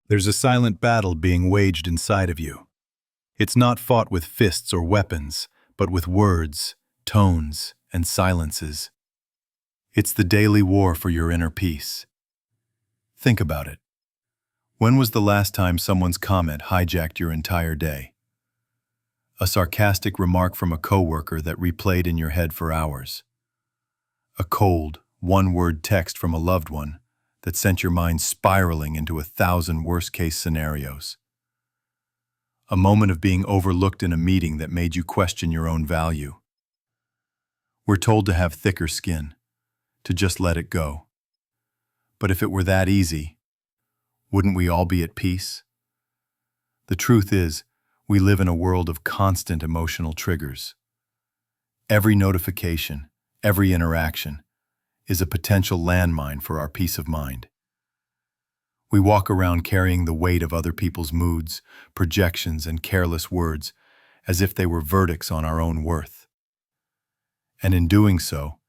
There's a silent battle being waged inside of you. It's not fought with fists or weapons, but with words, tones, and silences. It's the daily war for your inner peace. Think about it. When was the last time someone's comment hijacked your entire day? A sarcastic remark from a coworker that replayed in your head for hours. A cold, one-word text from a loved one that sent your mind spiraling into 1,000 worst-case scenarios. A moment of being overlooked in a meeting that made you question your own value. We're told to have thicker skin, to just let it go. But if it were that easy, wouldn't we all be at peace? The truth is, we live in a world of constant emotional triggers. Every notification, every interaction, is a potential landmine for our peace of mind. We walk around carrying the weight of other people's moods, projections, and careless words as if they were verdicts on our own worth. And in doing so,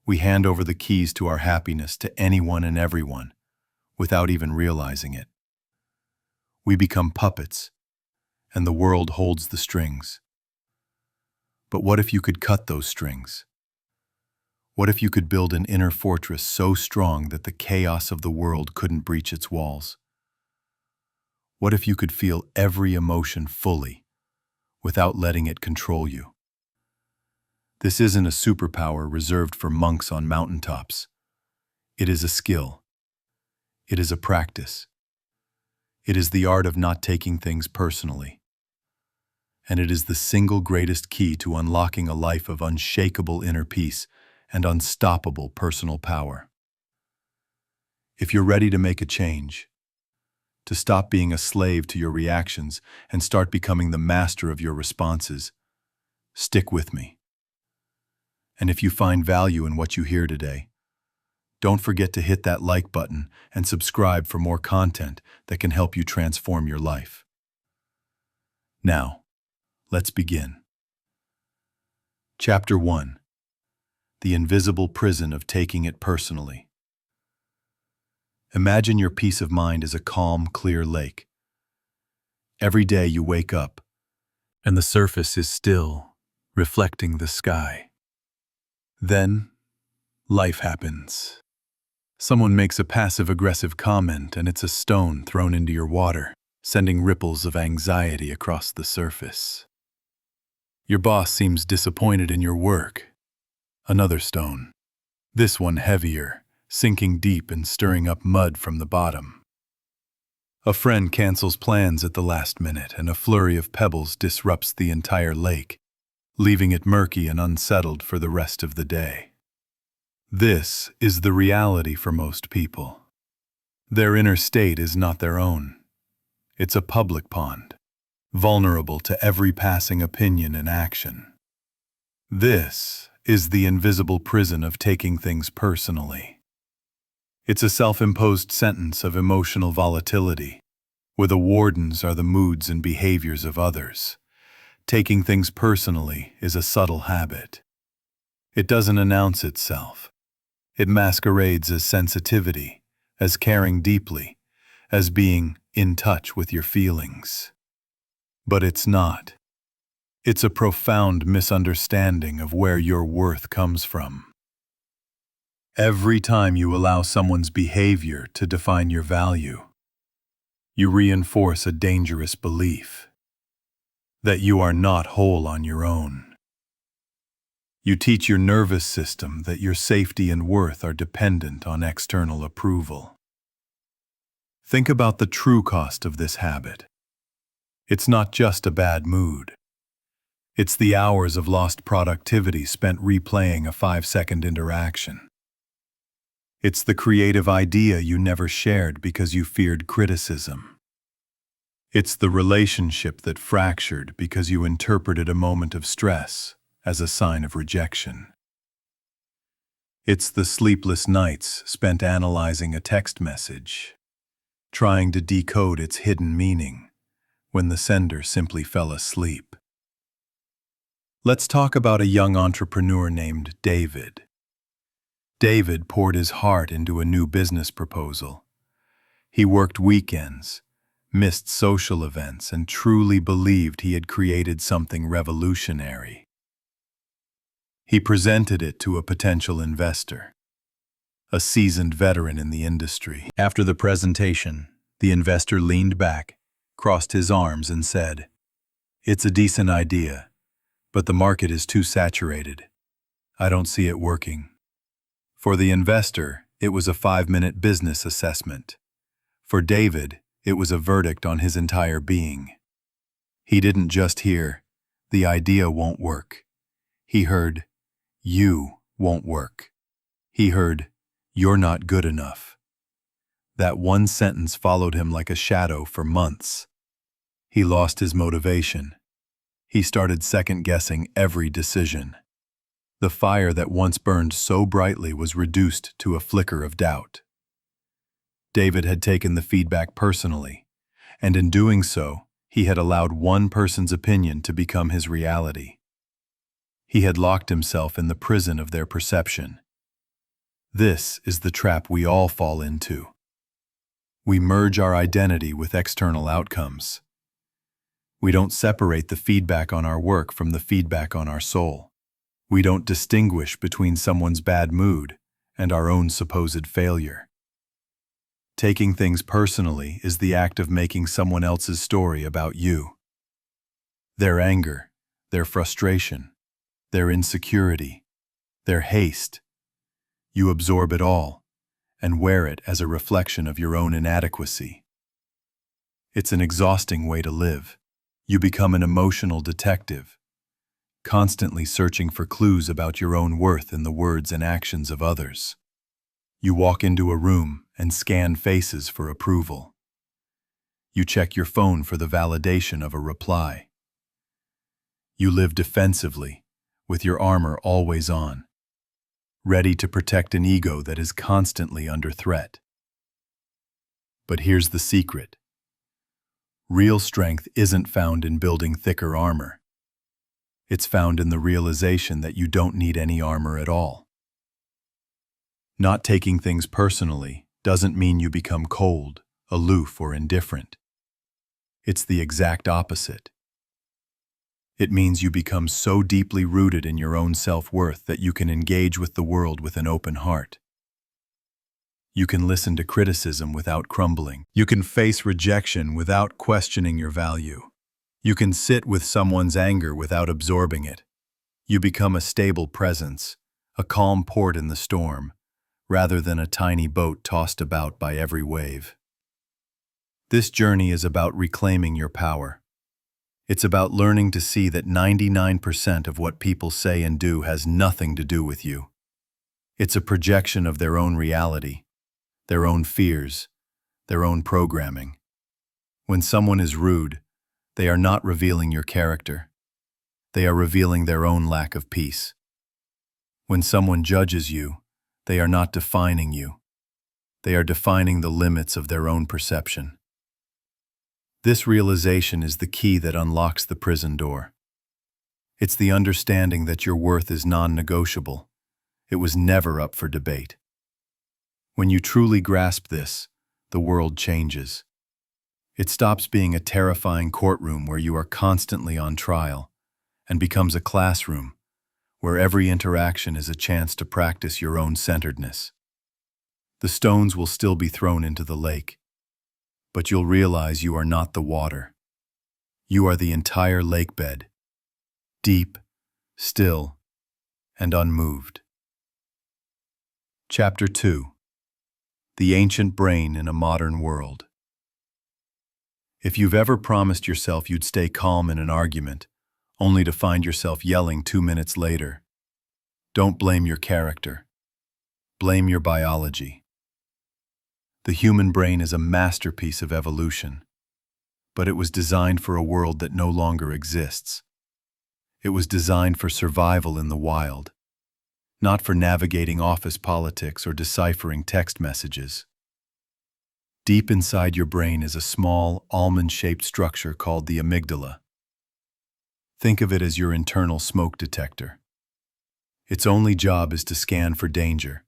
we hand over the keys to our happiness to anyone and everyone without even realizing it. We become puppets, and the world holds the strings. But what if you could cut those strings? What if you could build an inner fortress so strong that the chaos of the world couldn't breach its walls? What if you could feel every emotion fully, without letting it control you? This isn't a superpower reserved for monks on mountaintops. It is a skill. It is a practice. It is the art of not taking things personally. And it is the single greatest key to unlocking a life of unshakable inner peace and unstoppable personal power. If you're ready to make a change, to stop being a slave to your reactions and start becoming the master of your responses, stick with me. And if you find value in what you hear today, don't forget to hit that like button and subscribe for more content that can help you transform your life. Now, let's begin. Chapter 1. The invisible prison of taking it personally. Imagine your peace of mind as a calm, clear lake. Every day you wake up, and the surface is still, reflecting the sky. Then, life happens. Someone makes a passive-aggressive comment, and it's a stone thrown into your water, sending ripples of anxiety across the surface. Your boss seems disappointed in your work. Another stone, this one heavier, sinking deep and stirring up mud from the bottom. A friend cancels plans at the last minute, and a flurry of pebbles disrupts the entire lake, leaving it murky and unsettled for the rest of the day. This is the reality for most people. Their inner state is not their own. It's a public pond, vulnerable to every passing opinion and action. This is the invisible prison of taking things personally. It's a self-imposed sentence of emotional volatility, where the wardens are the moods and behaviors of others. Taking things personally is a subtle habit. It doesn't announce itself. It masquerades as sensitivity, as caring deeply, as being in touch with your feelings. But it's not. It's a profound misunderstanding of where your worth comes from. Every time you allow someone's behavior to define your value, you reinforce a dangerous belief that you are not whole on your own. You teach your nervous system that your safety and worth are dependent on external approval. Think about the true cost of this habit. It's not just a bad mood. It's the hours of lost productivity spent replaying a 5-second interaction. It's the creative idea you never shared because you feared criticism. It's the relationship that fractured because you interpreted a moment of stress as a sign of rejection. It's the sleepless nights spent analyzing a text message, trying to decode its hidden meaning when the sender simply fell asleep. Let's talk about a young entrepreneur named David. David poured his heart into a new business proposal. He worked weekends, missed social events, and truly believed he had created something revolutionary. He presented it to a potential investor, a seasoned veteran in the industry. After the presentation, the investor leaned back, crossed his arms, and said, "It's a decent idea, but the market is too saturated. I don't see it working." For the investor, it was a 5-minute business assessment. For David, it was a verdict on his entire being. He didn't just hear, "The idea won't work." He heard, "You won't work." He heard, "You're not good enough." That one sentence followed him like a shadow for months. He lost his motivation. He started second-guessing every decision. The fire that once burned so brightly was reduced to a flicker of doubt. David had taken the feedback personally, and in doing so, he had allowed one person's opinion to become his reality. He had locked himself in the prison of their perception. This is the trap we all fall into. We merge our identity with external outcomes. We don't separate the feedback on our work from the feedback on our soul. We don't distinguish between someone's bad mood and our own supposed failure. Taking things personally is the act of making someone else's story about you. Their anger, their frustration, their insecurity, their haste. You absorb it all and wear it as a reflection of your own inadequacy. It's an exhausting way to live. You become an emotional detective, constantly searching for clues about your own worth in the words and actions of others. You walk into a room and scan faces for approval. You check your phone for the validation of a reply. You live defensively, with your armor always on, ready to protect an ego that is constantly under threat. But here's the secret. Real strength isn't found in building thicker armor. It's found in the realization that you don't need any armor at all. Not taking things personally doesn't mean you become cold, aloof, or indifferent. It's the exact opposite. It means you become so deeply rooted in your own self-worth that you can engage with the world with an open heart. You can listen to criticism without crumbling. You can face rejection without questioning your value. You can sit with someone's anger without absorbing it. You become a stable presence, a calm port in the storm, rather than a tiny boat tossed about by every wave. This journey is about reclaiming your power. It's about learning to see that 99% of what people say and do has nothing to do with you. It's a projection of their own reality, their own fears, their own programming. When someone is rude, they are not revealing your character. They are revealing their own lack of peace. When someone judges you, they are not defining you. They are defining the limits of their own perception. This realization is the key that unlocks the prison door. It's the understanding that your worth is non-negotiable. It was never up for debate. When you truly grasp this, the world changes. It stops being a terrifying courtroom where you are constantly on trial and becomes a classroom where every interaction is a chance to practice your own centeredness. The stones will still be thrown into the lake, but you'll realize you are not the water. You are the entire lake bed, deep, still, and unmoved. Chapter 2. The Ancient Brain in a Modern World. If you've ever promised yourself you'd stay calm in an argument, only to find yourself yelling 2 minutes later, don't blame your character. Blame your biology. The human brain is a masterpiece of evolution, but it was designed for a world that no longer exists. It was designed for survival in the wild, not for navigating office politics or deciphering text messages. Deep inside your brain is a small, almond-shaped structure called the amygdala. Think of it as your internal smoke detector. Its only job is to scan for danger,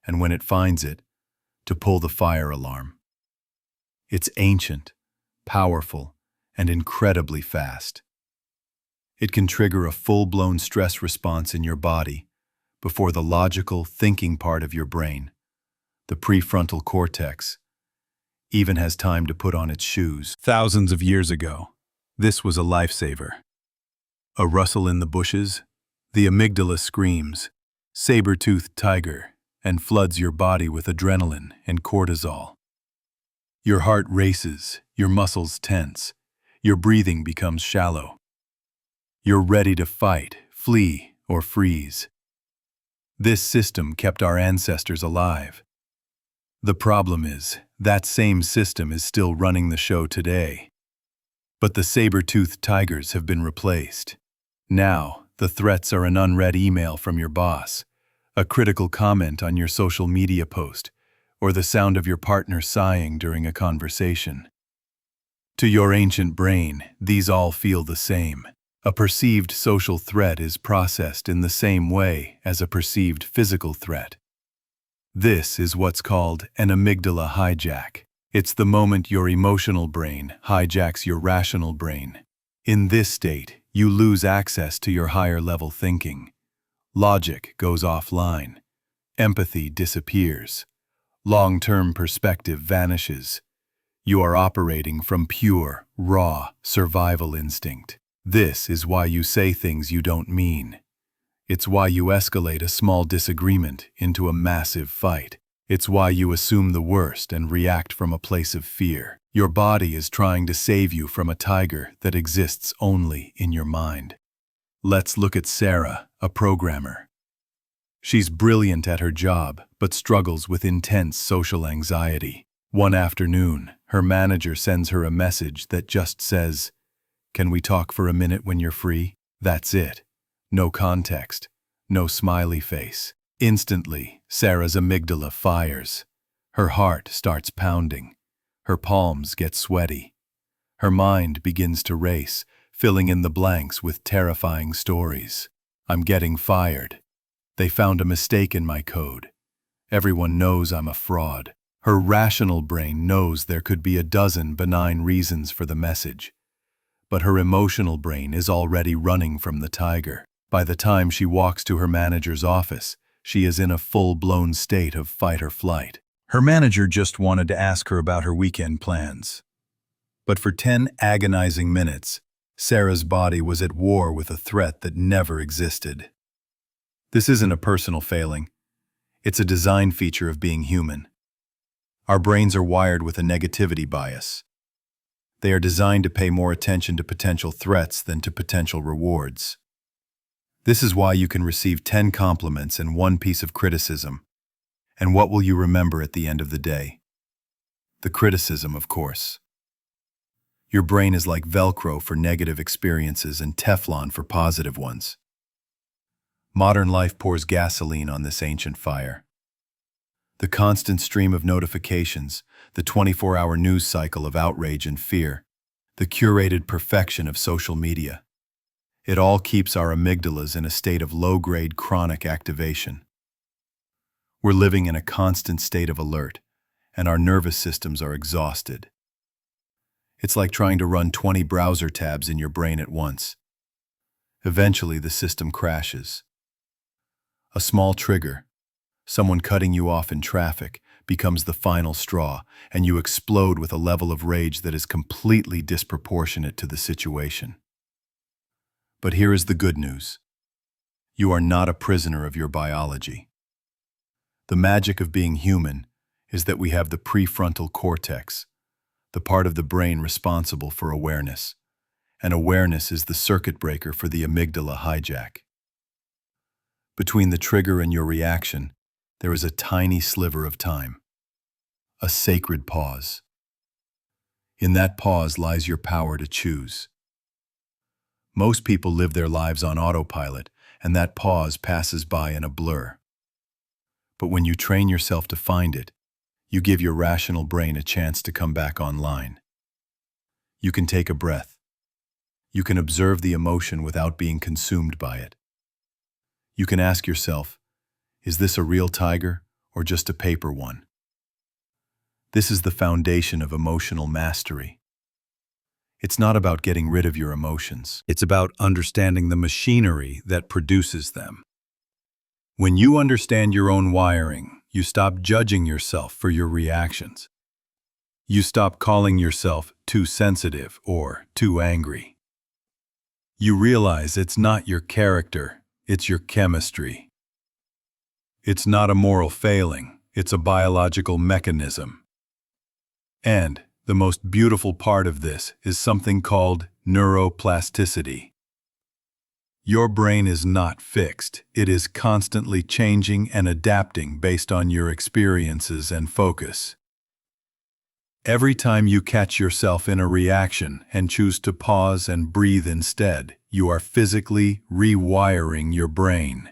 and when it finds it, to pull the fire alarm. It's ancient, powerful, and incredibly fast. It can trigger a full-blown stress response in your body before the logical, thinking part of your brain, the prefrontal cortex, even has time to put on its shoes. Thousands of years ago, this was a lifesaver. A rustle in the bushes, the amygdala screams, saber-toothed tiger, and floods your body with adrenaline and cortisol. Your heart races, your muscles tense, your breathing becomes shallow. You're ready to fight, flee, or freeze. This system kept our ancestors alive. The problem is, that same system is still running the show today. But the saber-toothed tigers have been replaced. Now, the threats are an unread email from your boss, a critical comment on your social media post, or the sound of your partner sighing during a conversation. To your ancient brain, these all feel the same. A perceived social threat is processed in the same way as a perceived physical threat. This is what's called an amygdala hijack. It's the moment your emotional brain hijacks your rational brain. In this state, you lose access to your higher-level thinking. Logic goes offline. Empathy disappears. Long-term perspective vanishes. You are operating from pure, raw survival instinct. This is why you say things you don't mean. It's why you escalate a small disagreement into a massive fight. It's why you assume the worst and react from a place of fear. Your body is trying to save you from a tiger that exists only in your mind. Let's look at Sarah, a programmer. She's brilliant at her job, but struggles with intense social anxiety. One afternoon, her manager sends her a message that just says, "Can we talk for a minute when you're free?" That's it. No context, no smiley face. Instantly, Sarah's amygdala fires. Her heart starts pounding. Her palms get sweaty. Her mind begins to race, filling in the blanks with terrifying stories. I'm getting fired. They found a mistake in my code. Everyone knows I'm a fraud. Her rational brain knows there could be a dozen benign reasons for the message. But her emotional brain is already running from the tiger. By the time she walks to her manager's office, she is in a full-blown state of fight or flight. Her manager just wanted to ask her about her weekend plans. But for 10 agonizing minutes, Sarah's body was at war with a threat that never existed. This isn't a personal failing. It's a design feature of being human. Our brains are wired with a negativity bias. They are designed to pay more attention to potential threats than to potential rewards. This is why you can receive 10 compliments and 1 piece of criticism. And what will you remember at the end of the day? The criticism, of course. Your brain is like Velcro for negative experiences and Teflon for positive ones. Modern life pours gasoline on this ancient fire. The constant stream of notifications, the 24-hour news cycle of outrage and fear, the curated perfection of social media. It all keeps our amygdalas in a state of low-grade chronic activation. We're living in a constant state of alert, and our nervous systems are exhausted. It's like trying to run 20 browser tabs in your brain at once. Eventually, the system crashes. A small trigger, someone cutting you off in traffic, becomes the final straw, and you explode with a level of rage that is completely disproportionate to the situation. But here is the good news. You are not a prisoner of your biology. The magic of being human is that we have the prefrontal cortex, the part of the brain responsible for awareness, and awareness is the circuit breaker for the amygdala hijack. Between the trigger and your reaction, there is a tiny sliver of time, a sacred pause. In that pause lies your power to choose. Most people live their lives on autopilot, and that pause passes by in a blur. But when you train yourself to find it, you give your rational brain a chance to come back online. You can take a breath. You can observe the emotion without being consumed by it. You can ask yourself, is this a real tiger or just a paper one? This is the foundation of emotional mastery. It's not about getting rid of your emotions. It's about understanding the machinery that produces them. When you understand your own wiring, you stop judging yourself for your reactions. You stop calling yourself too sensitive or too angry. You realize it's not your character, it's your chemistry. It's not a moral failing, it's a biological mechanism. And the most beautiful part of this is something called neuroplasticity. Your brain is not fixed, it is constantly changing and adapting based on your experiences and focus. Every time you catch yourself in a reaction and choose to pause and breathe instead, you are physically rewiring your brain.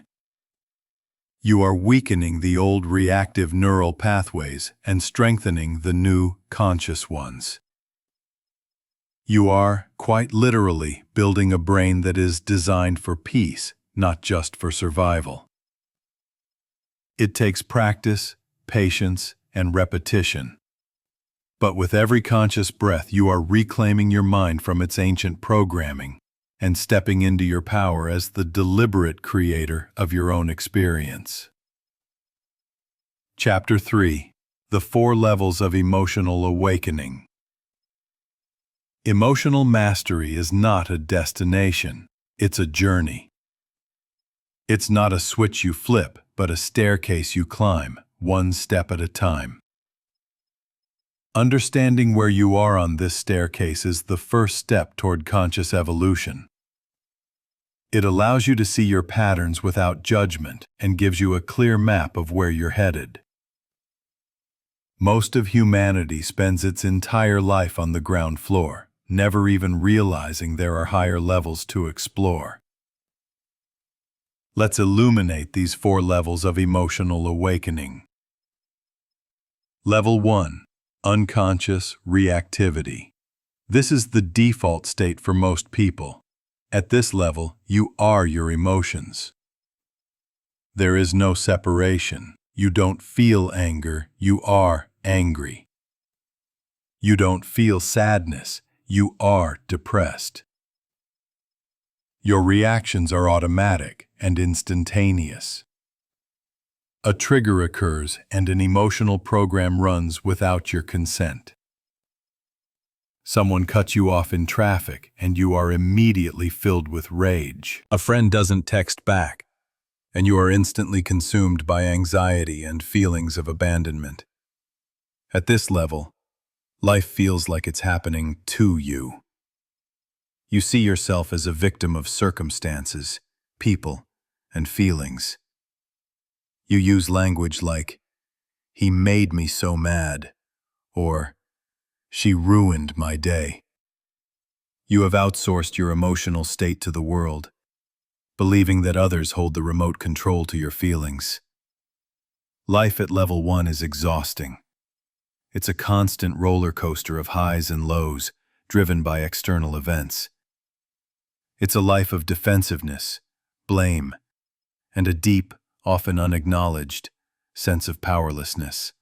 You are weakening the old reactive neural pathways and strengthening the new conscious ones. You are, quite literally, building a brain that is designed for peace, not just for survival. It takes practice, patience, and repetition. But with every conscious breath, you are reclaiming your mind from its ancient programming and stepping into your power as the deliberate creator of your own experience. Chapter 3: The 4 Levels of Emotional Awakening. Emotional mastery is not a destination, it's a journey. It's not a switch you flip, but a staircase you climb, one step at a time. Understanding where you are on this staircase is the first step toward conscious evolution. It allows you to see your patterns without judgment and gives you a clear map of where you're headed. Most of humanity spends its entire life on the ground floor, never even realizing there are higher levels to explore. Let's illuminate these 4 levels of emotional awakening. Level 1: Unconscious reactivity. This is the default state for most people. At this level, you are your emotions. There is no separation. You don't feel anger, you are angry. You don't feel sadness, you are depressed. Your reactions are automatic and instantaneous. A trigger occurs and an emotional program runs without your consent. Someone cuts you off in traffic and you are immediately filled with rage. A friend doesn't text back, and you are instantly consumed by anxiety and feelings of abandonment. At this level, life feels like it's happening to you. You see yourself as a victim of circumstances, people, and feelings. You use language like, "He made me so mad," or "She ruined my day." You have outsourced your emotional state to the world, believing that others hold the remote control to your feelings. Life at level 1 is exhausting. It's a constant roller coaster of highs and lows, driven by external events. It's a life of defensiveness, blame, and a deep, often unacknowledged, sense of powerlessness.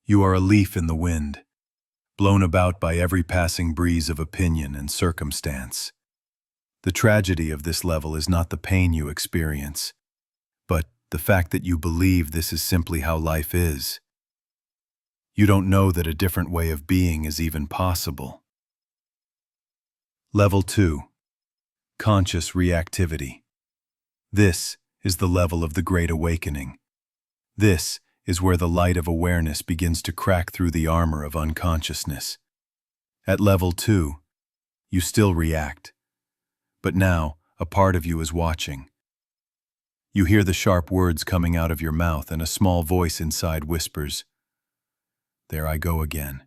You are a leaf in the wind, blown about by every passing breeze of opinion and circumstance. The tragedy of this level is not the pain you experience, but the fact that you believe this is simply how life is. You don't know that a different way of being is even possible. Level 2: Conscious reactivity. This is the level of the Great Awakening. This is where the light of awareness begins to crack through the armor of unconsciousness. At level 2, you still react, but now a part of you is watching. You hear the sharp words coming out of your mouth and a small voice inside whispers, "There I go again."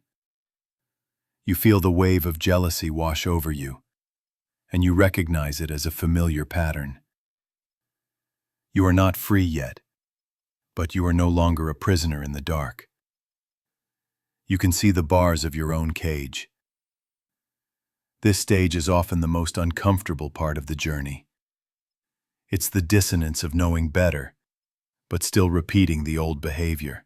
You feel the wave of jealousy wash over you, and you recognize it as a familiar pattern. You are not free yet, but you are no longer a prisoner in the dark. You can see the bars of your own cage. This stage is often the most uncomfortable part of the journey. It's the dissonance of knowing better, but still repeating the old behavior.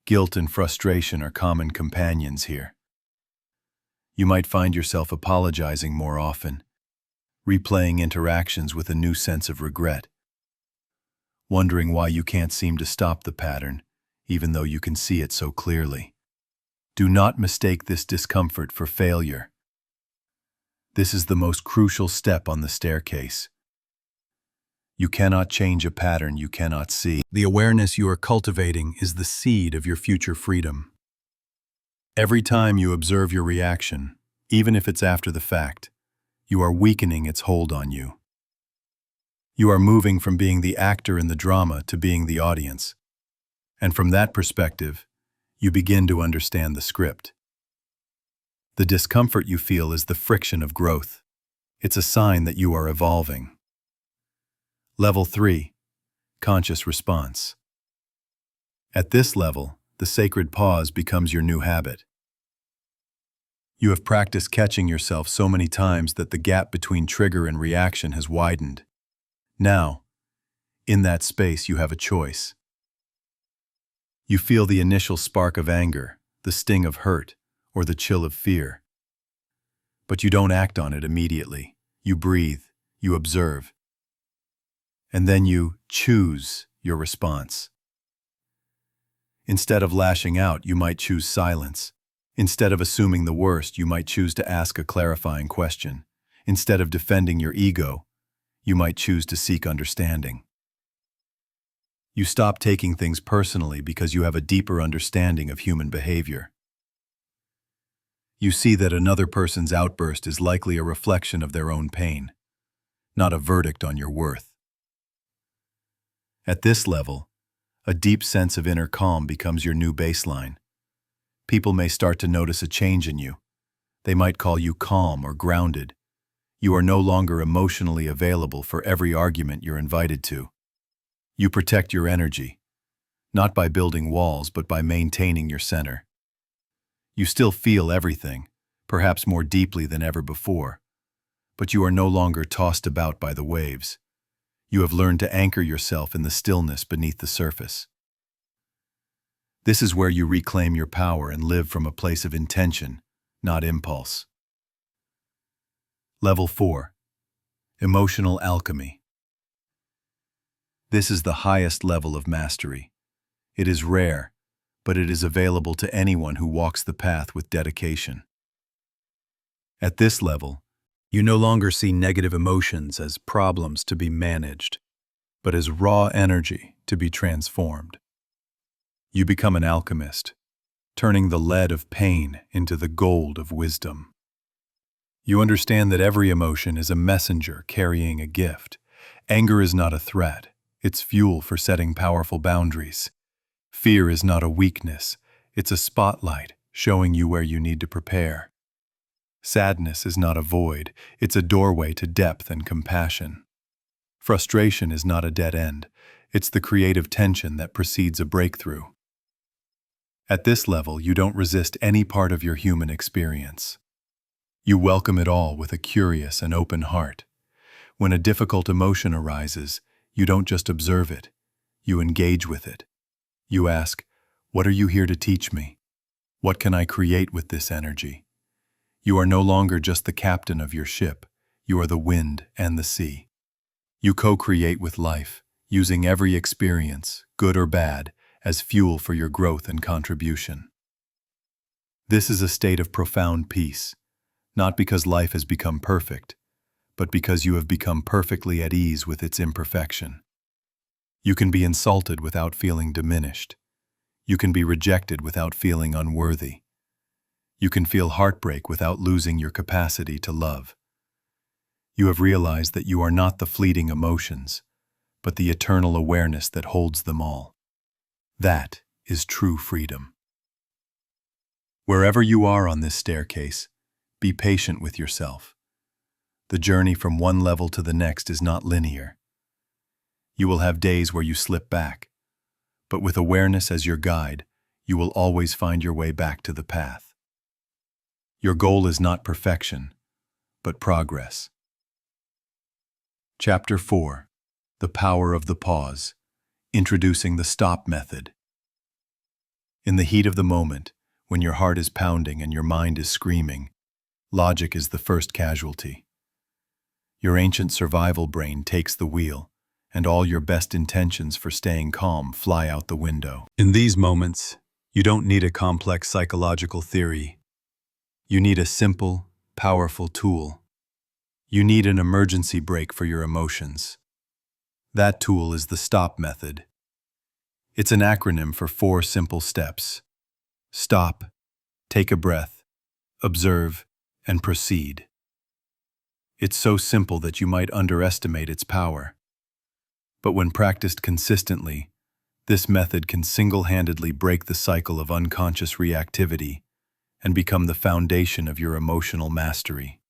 Guilt and frustration are common companions here. You might find yourself apologizing more often, replaying interactions with a new sense of regret, wondering why you can't seem to stop the pattern, even though you can see it so clearly. Do not mistake this discomfort for failure. This is the most crucial step on the staircase. You cannot change a pattern you cannot see. The awareness you are cultivating is the seed of your future freedom. Every time you observe your reaction, even if it's after the fact, you are weakening its hold on you. You are moving from being the actor in the drama to being the audience. And from that perspective, you begin to understand the script. The discomfort you feel is the friction of growth. It's a sign that you are evolving. Level 3. Conscious response. At this level, the sacred pause becomes your new habit. You have practiced catching yourself so many times that the gap between trigger and reaction has widened. Now, in that space, you have a choice. You feel the initial spark of anger, the sting of hurt, or the chill of fear. But you don't act on it immediately. You breathe, you observe, and then you choose your response. Instead of lashing out, you might choose silence. Instead of assuming the worst, you might choose to ask a clarifying question. Instead of defending your ego, you might choose to seek understanding. You stop taking things personally because you have a deeper understanding of human behavior. You see that another person's outburst is likely a reflection of their own pain, not a verdict on your worth. At this level, a deep sense of inner calm becomes your new baseline. People may start to notice a change in you. They might call you calm or grounded. You are no longer emotionally available for every argument you're invited to. You protect your energy, not by building walls, but by maintaining your center. You still feel everything, perhaps more deeply than ever before, but you are no longer tossed about by the waves. You have learned to anchor yourself in the stillness beneath the surface. This is where you reclaim your power and live from a place of intention, not impulse. Level 4. Emotional alchemy. This is the highest level of mastery. It is rare, but it is available to anyone who walks the path with dedication. At this level, you no longer see negative emotions as problems to be managed, but as raw energy to be transformed. You become an alchemist, turning the lead of pain into the gold of wisdom. You understand that every emotion is a messenger carrying a gift. Anger is not a threat. It's fuel for setting powerful boundaries. Fear is not a weakness. It's a spotlight showing you where you need to prepare. Sadness is not a void. It's a doorway to depth and compassion. Frustration is not a dead end. It's the creative tension that precedes a breakthrough. At this level, you don't resist any part of your human experience. You welcome it all with a curious and open heart. When a difficult emotion arises, you don't just observe it, you engage with it. You ask, what are you here to teach me? What can I create with this energy? You are no longer just the captain of your ship, you are the wind and the sea. You co-create with life, using every experience, good or bad, as fuel for your growth and contribution. This is a state of profound peace, not because life has become perfect, but because you have become perfectly at ease with its imperfection. You can be insulted without feeling diminished. You can be rejected without feeling unworthy. You can feel heartbreak without losing your capacity to love. You have realized that you are not the fleeting emotions, but the eternal awareness that holds them all. That is true freedom. Wherever you are on this staircase, be patient with yourself. The journey from one level to the next is not linear. You will have days where you slip back, but with awareness as your guide, you will always find your way back to the path. Your goal is not perfection, but progress. Chapter 4. The Power of the Pause. Introducing the stop method. In the heat of the moment, when your heart is pounding and your mind is screaming, logic is the first casualty. Your ancient survival brain takes the wheel, and all your best intentions for staying calm fly out the window. In these moments, you don't need a complex psychological theory. You need a simple, powerful tool. You need an emergency brake for your emotions. That tool is the STOP method. It's an acronym for 4 simple steps. Stop, take a breath, observe, and proceed. It's so simple that you might underestimate its power. But when practiced consistently, this method can single-handedly break the cycle of unconscious reactivity and become the foundation of your emotional mastery.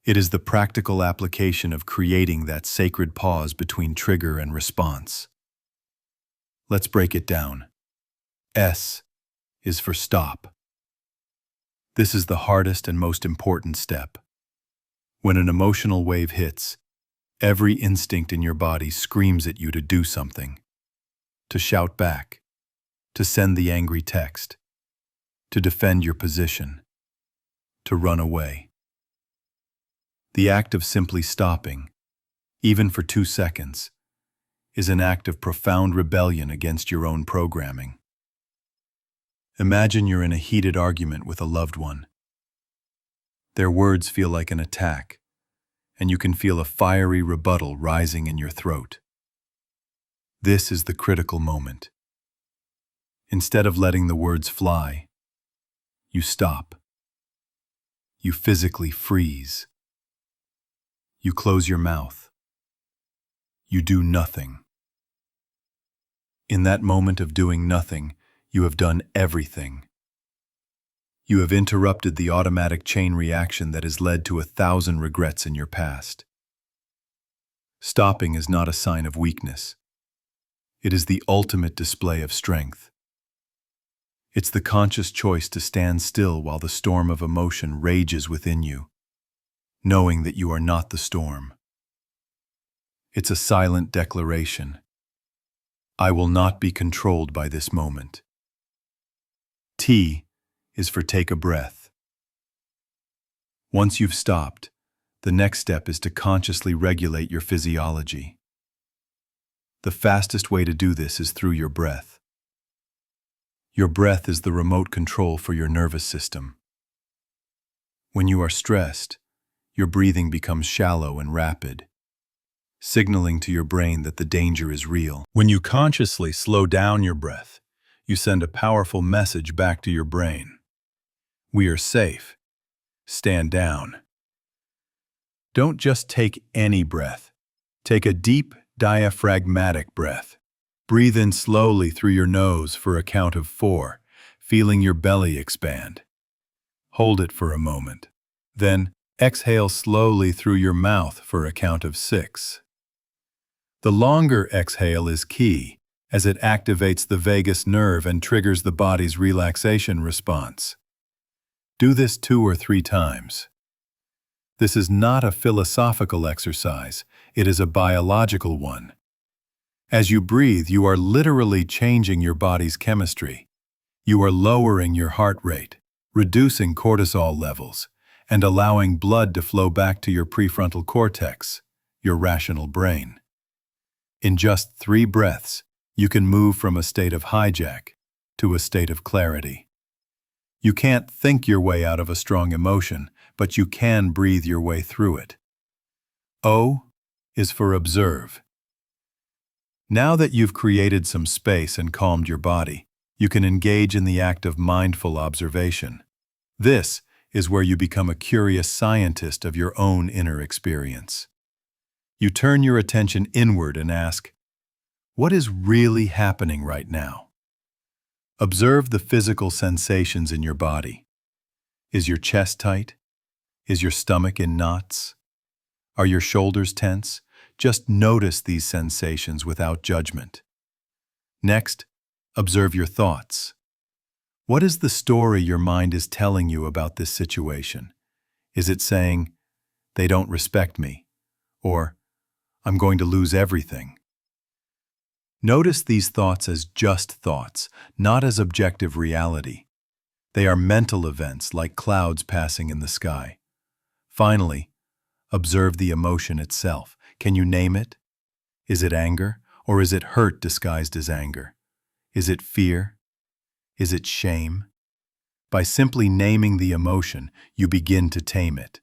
It is the practical application of creating that sacred pause between trigger and response. Let's break it down. S is for stop. This is the hardest and most important step. When an emotional wave hits, every instinct in your body screams at you to do something. To shout back, to send the angry text, to defend your position, to run away. The act of simply stopping, even for 2 seconds, is an act of profound rebellion against your own programming. Imagine you're in a heated argument with a loved one. Their words feel like an attack, and you can feel a fiery rebuttal rising in your throat. This is the critical moment. Instead of letting the words fly, you stop. You physically freeze. You close your mouth. You do nothing. In that moment of doing nothing, you have done everything. You have interrupted the automatic chain reaction that has led to 1,000 regrets in your past. Stopping is not a sign of weakness. It is the ultimate display of strength. It's the conscious choice to stand still while the storm of emotion rages within you, knowing that you are not the storm. It's a silent declaration. I will not be controlled by this moment. T is for take a breath. Once you've stopped, the next step is to consciously regulate your physiology. The fastest way to do this is through your breath. Your breath is the remote control for your nervous system. When you are stressed, your breathing becomes shallow and rapid, signaling to your brain that the danger is real. When you consciously slow down your breath, you send a powerful message back to your brain. We are safe. Stand down. Don't just take any breath. Take a deep, diaphragmatic breath. Breathe in slowly through your nose for a count of 4, feeling your belly expand. Hold it for a moment. Then, exhale slowly through your mouth for a count of 6. The longer exhale is key, as it activates the vagus nerve and triggers the body's relaxation response. Do this 2 or 3 times. This is not a philosophical exercise, it is a biological one. As you breathe, you are literally changing your body's chemistry. You are lowering your heart rate, reducing cortisol levels, and allowing blood to flow back to your prefrontal cortex, your rational brain. In just 3 breaths, you can move from a state of hijack to a state of clarity. You can't think your way out of a strong emotion, but you can breathe your way through it. O is for observe. Now that you've created some space and calmed your body, you can engage in the act of mindful observation. This is where you become a curious scientist of your own inner experience. You turn your attention inward and ask, what is really happening right now? Observe the physical sensations in your body. Is your chest tight? Is your stomach in knots? Are your shoulders tense? Just notice these sensations without judgment. Next, observe your thoughts. What is the story your mind is telling you about this situation? Is it saying, they don't respect me, or I'm going to lose everything? Notice these thoughts as just thoughts, not as objective reality. They are mental events like clouds passing in the sky. Finally, observe the emotion itself. Can you name it? Is it anger, or is it hurt disguised as anger? Is it fear? Is it shame? By simply naming the emotion, you begin to tame it.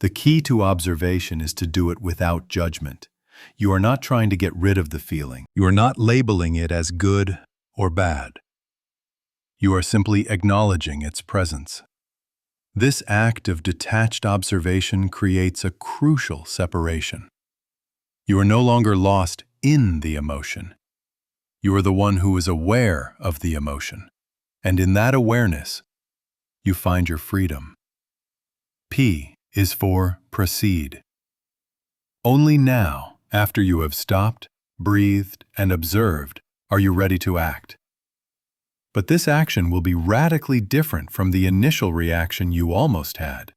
The key to observation is to do it without judgment. You are not trying to get rid of the feeling. You are not labeling it as good or bad. You are simply acknowledging its presence. This act of detached observation creates a crucial separation. You are no longer lost in the emotion. You are the one who is aware of the emotion. And in that awareness, you find your freedom. P is for proceed. Only now, after you have stopped, breathed, and observed, are you ready to act. But this action will be radically different from the initial reaction you almost had.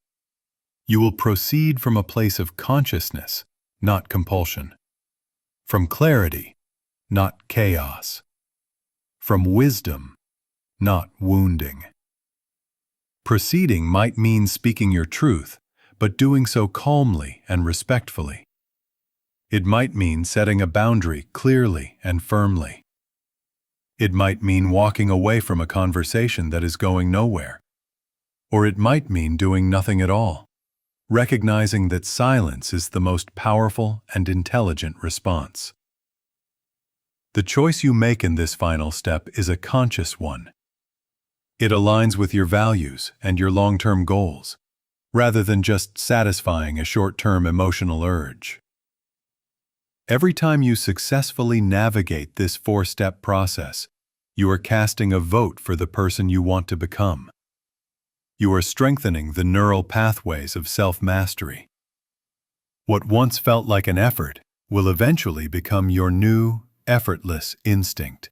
You will proceed from a place of consciousness, not compulsion. From clarity, not chaos. From wisdom, not wounding. Proceeding might mean speaking your truth, but doing so calmly and respectfully. It might mean setting a boundary clearly and firmly. It might mean walking away from a conversation that is going nowhere. Or it might mean doing nothing at all, recognizing that silence is the most powerful and intelligent response. The choice you make in this final step is a conscious one. It aligns with your values and your long-term goals, rather than just satisfying a short-term emotional urge. Every time you successfully navigate this four-step process, you are casting a vote for the person you want to become. You are strengthening the neural pathways of self-mastery. What once felt like an effort will eventually become your new, effortless instinct.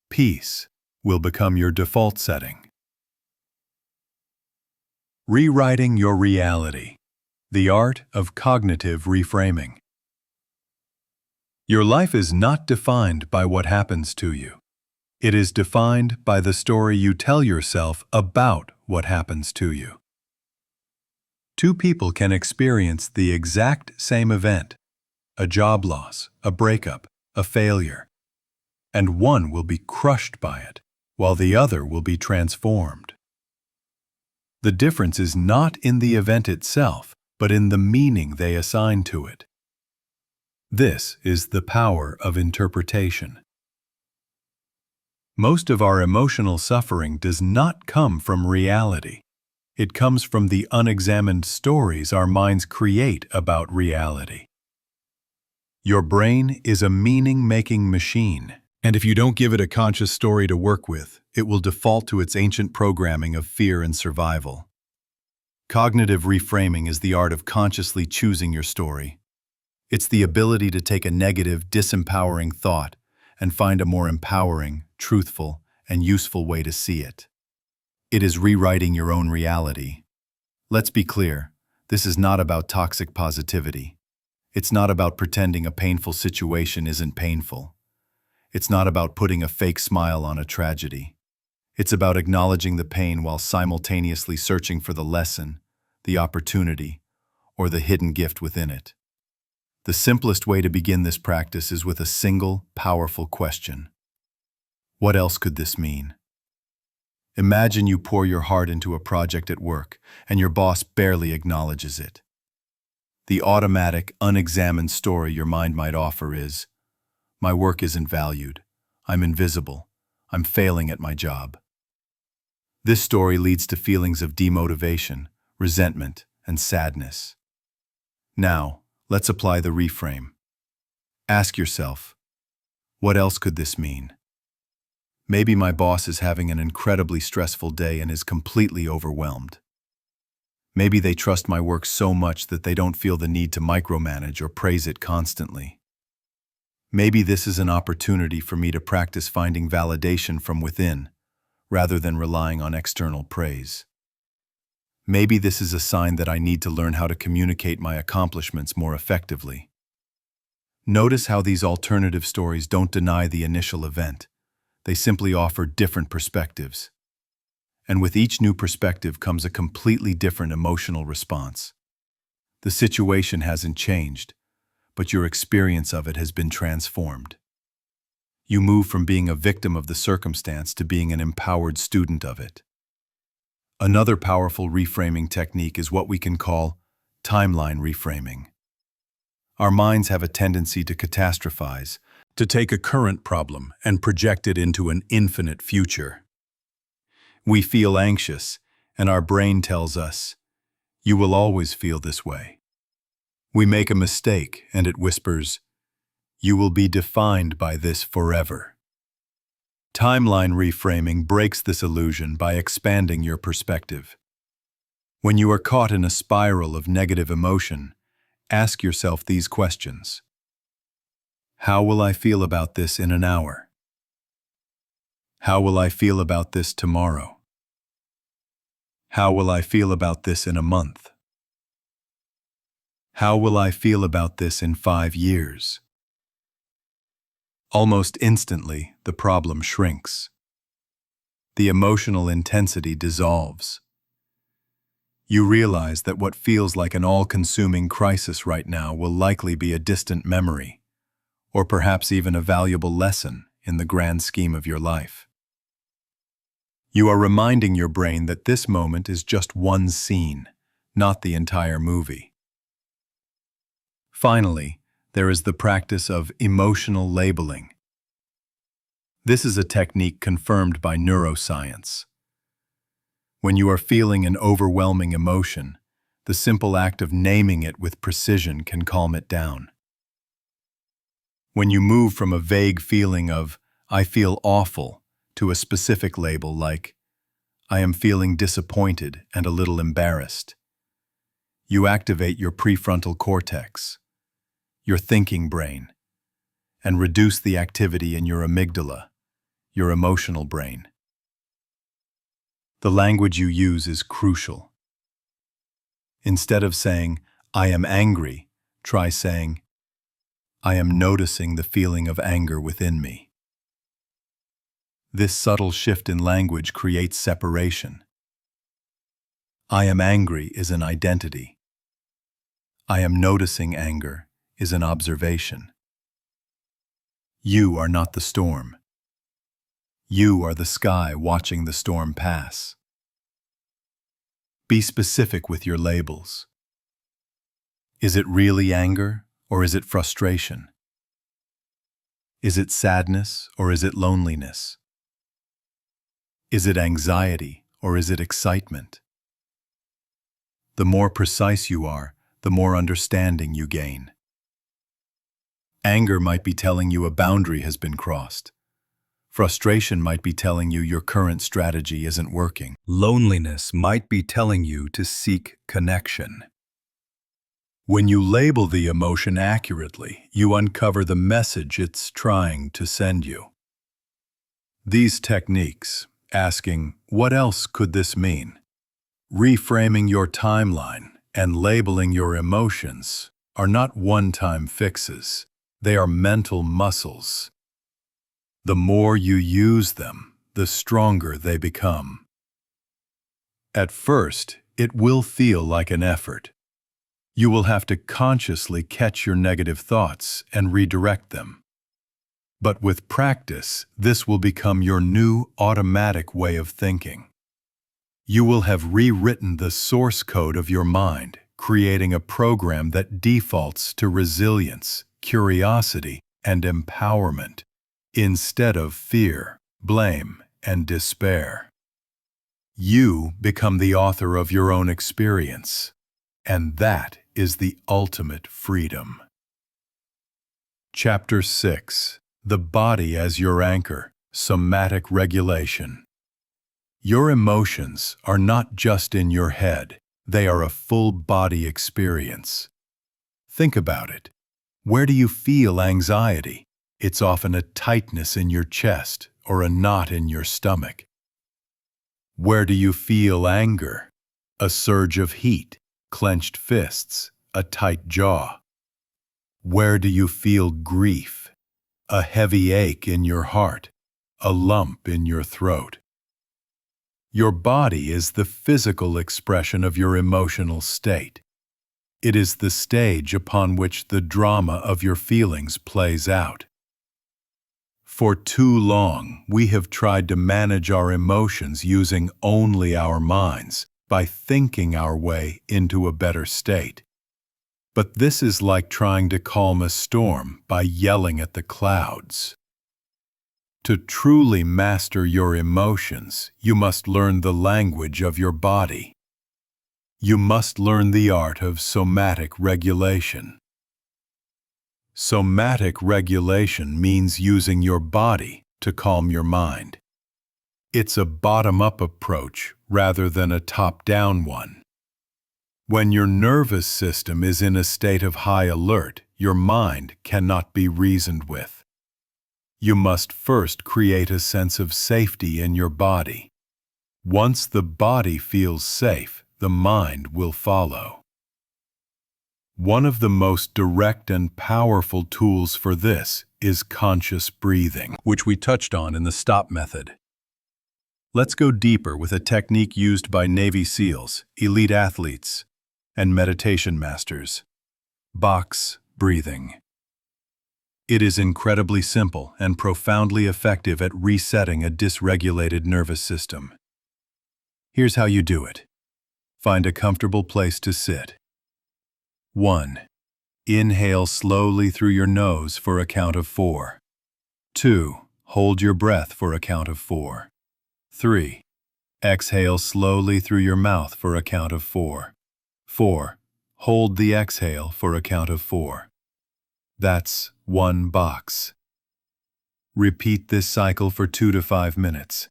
Peace will become your default setting. Rewriting your reality. The art of cognitive reframing. Your life is not defined by what happens to you. It is defined by the story you tell yourself about what happens to you. Two people can experience the exact same event, a job loss, a breakup, a failure, and one will be crushed by it, while the other will be transformed. The difference is not in the event itself, but in the meaning they assign to it. This is the power of interpretation. Most of our emotional suffering does not come from reality. It comes from the unexamined stories our minds create about reality. Your brain is a meaning-making machine, and if you don't give it a conscious story to work with, it will default to its ancient programming of fear and survival. Cognitive reframing is the art of consciously choosing your story. It's the ability to take a negative, disempowering thought and find a more empowering, truthful, and useful way to see it. It is rewriting your own reality. Let's be clear, this is not about toxic positivity. It's not about pretending a painful situation isn't painful. It's not about putting a fake smile on a tragedy. It's about acknowledging the pain while simultaneously searching for the lesson, the opportunity, or the hidden gift within it. The simplest way to begin this practice is with a single, powerful question. What else could this mean? Imagine you pour your heart into a project at work, and your boss barely acknowledges it. The automatic, unexamined story your mind might offer is, my work isn't valued, I'm invisible, I'm failing at my job. This story leads to feelings of demotivation, resentment, and sadness. Now, let's apply the reframe. Ask yourself, what else could this mean? Maybe my boss is having an incredibly stressful day and is completely overwhelmed. Maybe they trust my work so much that they don't feel the need to micromanage or praise it constantly. Maybe this is an opportunity for me to practice finding validation from within, rather than relying on external praise. Maybe this is a sign that I need to learn how to communicate my accomplishments more effectively. Notice how these alternative stories don't deny the initial event. They simply offer different perspectives. And with each new perspective comes a completely different emotional response. The situation hasn't changed, but your experience of it has been transformed. You move from being a victim of the circumstance to being an empowered student of it. Another powerful reframing technique is what we can call timeline reframing. Our minds have a tendency to catastrophize, to take a current problem and project it into an infinite future. We feel anxious, and our brain tells us, "You will always feel this way." We make a mistake, and it whispers, "You will be defined by this forever." Timeline reframing breaks this illusion by expanding your perspective. When you are caught in a spiral of negative emotion, ask yourself these questions. How will I feel about this in an hour? How will I feel about this tomorrow? How will I feel about this in a month? How will I feel about this in 5 years? Almost instantly, the problem shrinks. The emotional intensity dissolves. You realize that what feels like an all-consuming crisis right now will likely be a distant memory, or perhaps even a valuable lesson in the grand scheme of your life. You are reminding your brain that this moment is just one scene, not the entire movie. Finally, there is the practice of emotional labeling. This is a technique confirmed by neuroscience. When you are feeling an overwhelming emotion, the simple act of naming it with precision can calm it down. When you move from a vague feeling of, "I feel awful," to a specific label like, "I am feeling disappointed and a little embarrassed," you activate your prefrontal cortex, your thinking brain, and reduce the activity in your amygdala, your emotional brain. The language you use is crucial. Instead of saying, "I am angry," try saying, "I am noticing the feeling of anger within me." This subtle shift in language creates separation. "I am angry" is an identity. "I am noticing anger" is an observation. You are not the storm. You are the sky watching the storm pass. Be specific with your labels. Is it really anger, or is it frustration? Is it sadness, or is it loneliness? Is it anxiety, or is it excitement? The more precise you are, the more understanding you gain. Anger might be telling you a boundary has been crossed. Frustration might be telling you your current strategy isn't working. Loneliness might be telling you to seek connection. When you label the emotion accurately, you uncover the message it's trying to send you. These techniques, asking, "What else could this mean?" reframing your timeline, and labeling your emotions, are not one-time fixes. They are mental muscles. The more you use them, the stronger they become. At first, it will feel like an effort. You will have to consciously catch your negative thoughts and redirect them. But with practice, this will become your new automatic way of thinking. You will have rewritten the source code of your mind, creating a program that defaults to resilience, curiosity, and empowerment, instead of fear, blame, and despair. You become the author of your own experience, and that is the ultimate freedom. Chapter 6: The Body as Your Anchor, Somatic Regulation. Your emotions are not just in your head, they are a full body experience. Think about it. Where do you feel anxiety? It's often a tightness in your chest or a knot in your stomach. Where do you feel anger? A surge of heat, clenched fists, a tight jaw. Where do you feel grief? A heavy ache in your heart, a lump in your throat. Your body is the physical expression of your emotional state. It is the stage upon which the drama of your feelings plays out. For too long, we have tried to manage our emotions using only our minds, by thinking our way into a better state. But this is like trying to calm a storm by yelling at the clouds. To truly master your emotions, you must learn the language of your body. You must learn the art of somatic regulation. Somatic regulation means using your body to calm your mind. It's a bottom-up approach rather than a top-down one. When your nervous system is in a state of high alert, your mind cannot be reasoned with. You must first create a sense of safety in your body. Once the body feels safe, the mind will follow. One of the most direct and powerful tools for this is conscious breathing, which we touched on in the STOP method. Let's go deeper with a technique used by Navy SEALs, elite athletes, and meditation masters: box breathing. It is incredibly simple and profoundly effective at resetting a dysregulated nervous system. Here's how you do it. Find a comfortable place to sit. 1. Inhale slowly through your nose for a count of 4. 2. Hold your breath for a count of 4. 3. Exhale slowly through your mouth for a count of 4. 4. Hold the exhale for a count of 4. That's 1 box. Repeat this cycle for 2 to 5 minutes.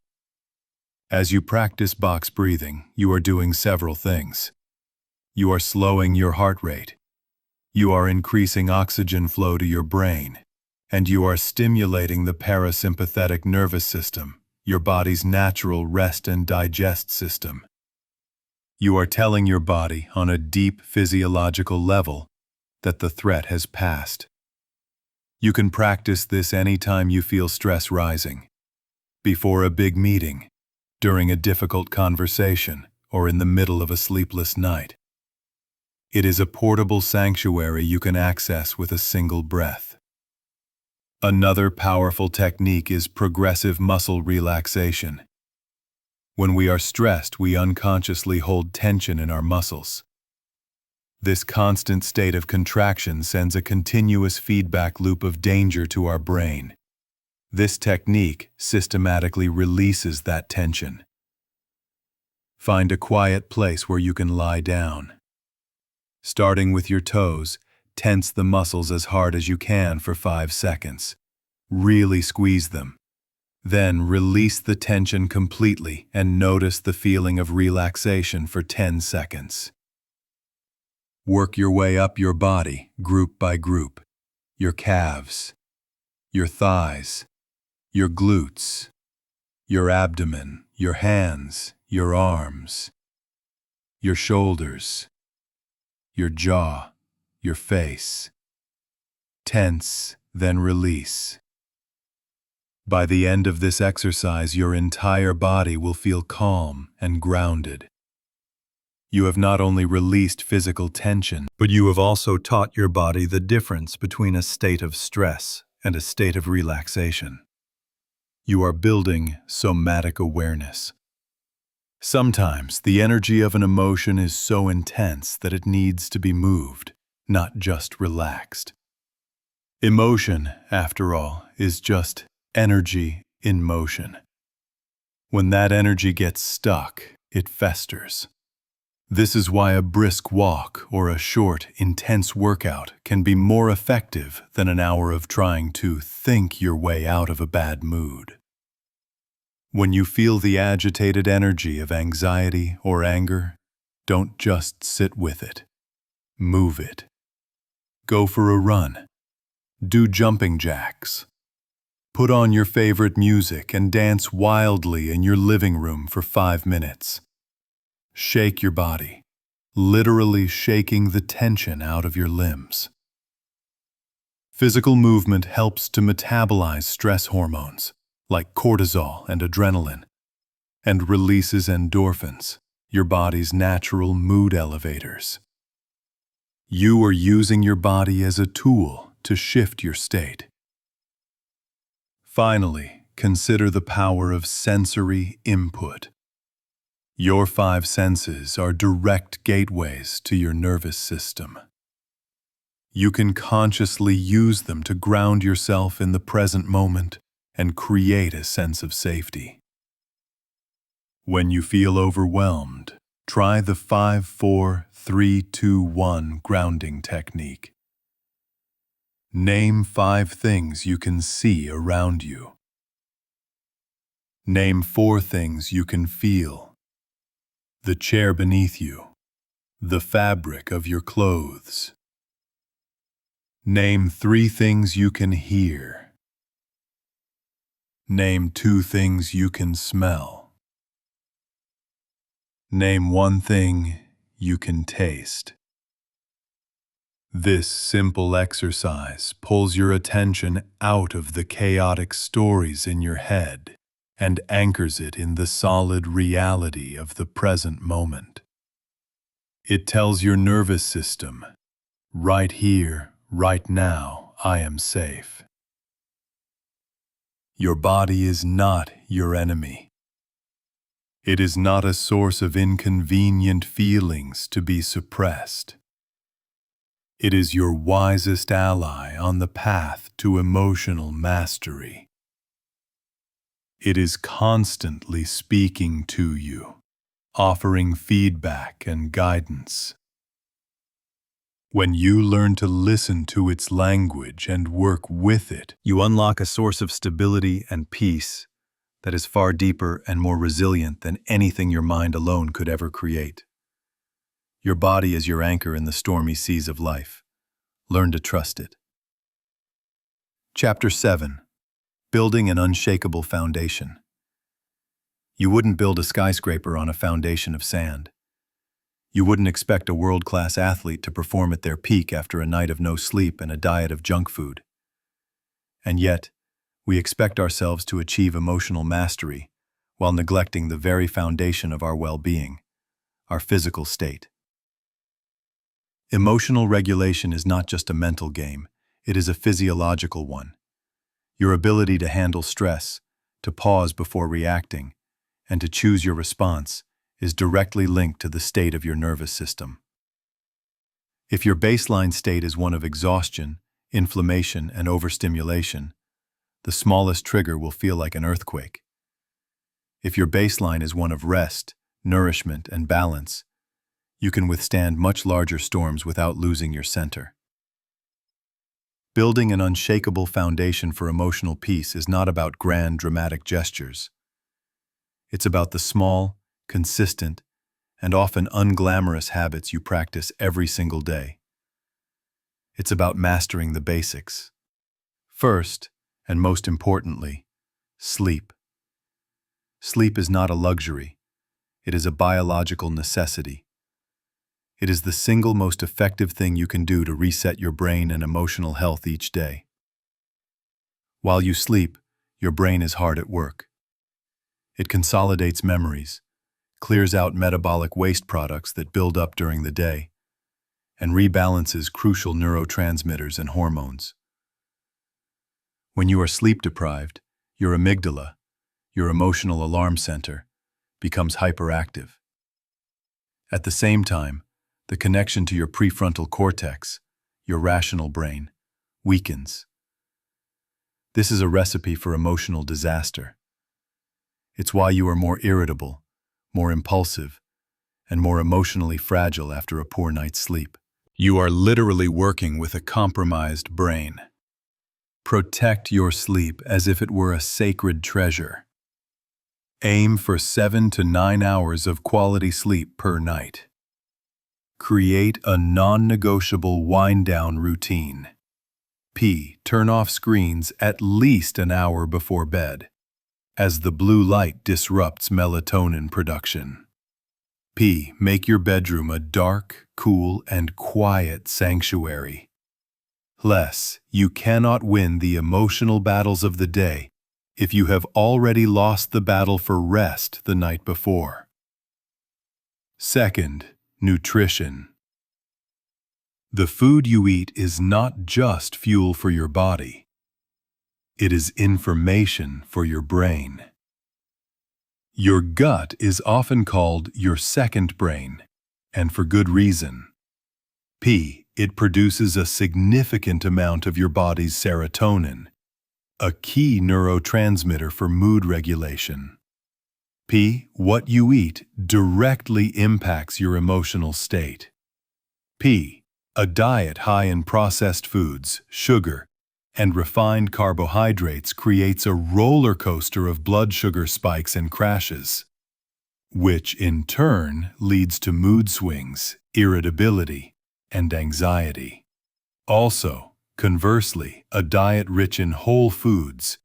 As you practice box breathing, you are doing several things. You are slowing your heart rate. You are increasing oxygen flow to your brain. And you are stimulating the parasympathetic nervous system, your body's natural rest and digest system. You are telling your body on a deep physiological level that the threat has passed. You can practice this anytime you feel stress rising, before a big meeting, during a difficult conversation, or in the middle of a sleepless night. It is a portable sanctuary you can access with a single breath. Another powerful technique is progressive muscle relaxation. When we are stressed, we unconsciously hold tension in our muscles. This constant state of contraction sends a continuous feedback loop of danger to our brain. This technique systematically releases that tension. Find a quiet place where you can lie down. Starting with your toes, tense the muscles as hard as you can for 5 seconds. Really squeeze them. Then release the tension completely and notice the feeling of relaxation for 10 seconds. Work your way up your body, group by group. Your calves, your thighs, your glutes, your abdomen, your hands, your arms, your shoulders, your jaw, your face. Tense, then release. By the end of this exercise, your entire body will feel calm and grounded. You have not only released physical tension, but you have also taught your body the difference between a state of stress and a state of relaxation. You are building somatic awareness. Sometimes the energy of an emotion is so intense that it needs to be moved, not just relaxed. Emotion, after all, is just energy in motion. When that energy gets stuck, it festers. This is why a brisk walk or a short, intense workout can be more effective than an hour of trying to think your way out of a bad mood. When you feel the agitated energy of anxiety or anger, don't just sit with it. Move it. Go for a run. Do jumping jacks. Put on your favorite music and dance wildly in your living room for 5 minutes. Shake your body, literally shaking the tension out of your limbs. Physical movement helps to metabolize stress hormones, like cortisol and adrenaline, and releases endorphins, your body's natural mood elevators. You are using your body as a tool to shift your state. Finally, consider the power of sensory input. Your five senses are direct gateways to your nervous system. You can consciously use them to ground yourself in the present moment and create a sense of safety. When you feel overwhelmed, try the 5-4-3-2-1 grounding technique. Name 5 things you can see around you. Name 4 things you can feel. The chair beneath you, the fabric of your clothes. Name 3 things you can hear. Name 2 things you can smell. Name 1 thing you can taste. This simple exercise pulls your attention out of the chaotic stories in your head and anchors it in the solid reality of the present moment. It tells your nervous system, right here, right now, I am safe. Your body is not your enemy. It is not a source of inconvenient feelings to be suppressed. It is your wisest ally on the path to emotional mastery. It is constantly speaking to you, offering feedback and guidance. When you learn to listen to its language and work with it, you unlock a source of stability and peace that is far deeper and more resilient than anything your mind alone could ever create. Your body is your anchor in the stormy seas of life. Learn to trust it. Chapter 7. Building an Unshakable Foundation. You wouldn't build a skyscraper on a foundation of sand. You wouldn't expect a world-class athlete to perform at their peak after a night of no sleep and a diet of junk food. And yet, we expect ourselves to achieve emotional mastery while neglecting the very foundation of our well-being, our physical state. Emotional regulation is not just a mental game, it is a physiological one. Your ability to handle stress, to pause before reacting, and to choose your response is directly linked to the state of your nervous system. If your baseline state is one of exhaustion, inflammation, and overstimulation, the smallest trigger will feel like an earthquake. If your baseline is one of rest, nourishment, and balance, you can withstand much larger storms without losing your center. Building an unshakable foundation for emotional peace is not about grand, dramatic gestures. It's about the small, consistent, and often unglamorous habits you practice every single day. It's about mastering the basics. First, and most importantly, sleep. Sleep is not a luxury. It is a biological necessity. It is the single most effective thing you can do to reset your brain and emotional health each day. While you sleep, your brain is hard at work. It consolidates memories, clears out metabolic waste products that build up during the day, and rebalances crucial neurotransmitters and hormones. When you are sleep-deprived, your amygdala, your emotional alarm center, becomes hyperactive. At the same time, the connection to your prefrontal cortex, your rational brain, weakens. This is a recipe for emotional disaster. It's why you are more irritable, more impulsive, and more emotionally fragile after a poor night's sleep. You are literally working with a compromised brain. Protect your sleep as if it were a sacred treasure. Aim for 7 to 9 hours of quality sleep per night. Create a non-negotiable wind-down routine. P. Turn off screens at least an hour before bed, as the blue light disrupts melatonin production. P. Make your bedroom a dark, cool, and quiet sanctuary. You cannot win the emotional battles of the day if you have already lost the battle for rest the night before. Second, nutrition. The food you eat is not just fuel for your body. It is information for your brain. Your gut is often called your second brain, and for good reason. It produces a significant amount of your body's serotonin, a key neurotransmitter for mood regulation. What you eat directly impacts your emotional state. A diet high in processed foods, sugar, and refined carbohydrates creates a roller coaster of blood sugar spikes and crashes, which in turn leads to mood swings, irritability, and anxiety. Also, conversely, a diet rich in whole foods,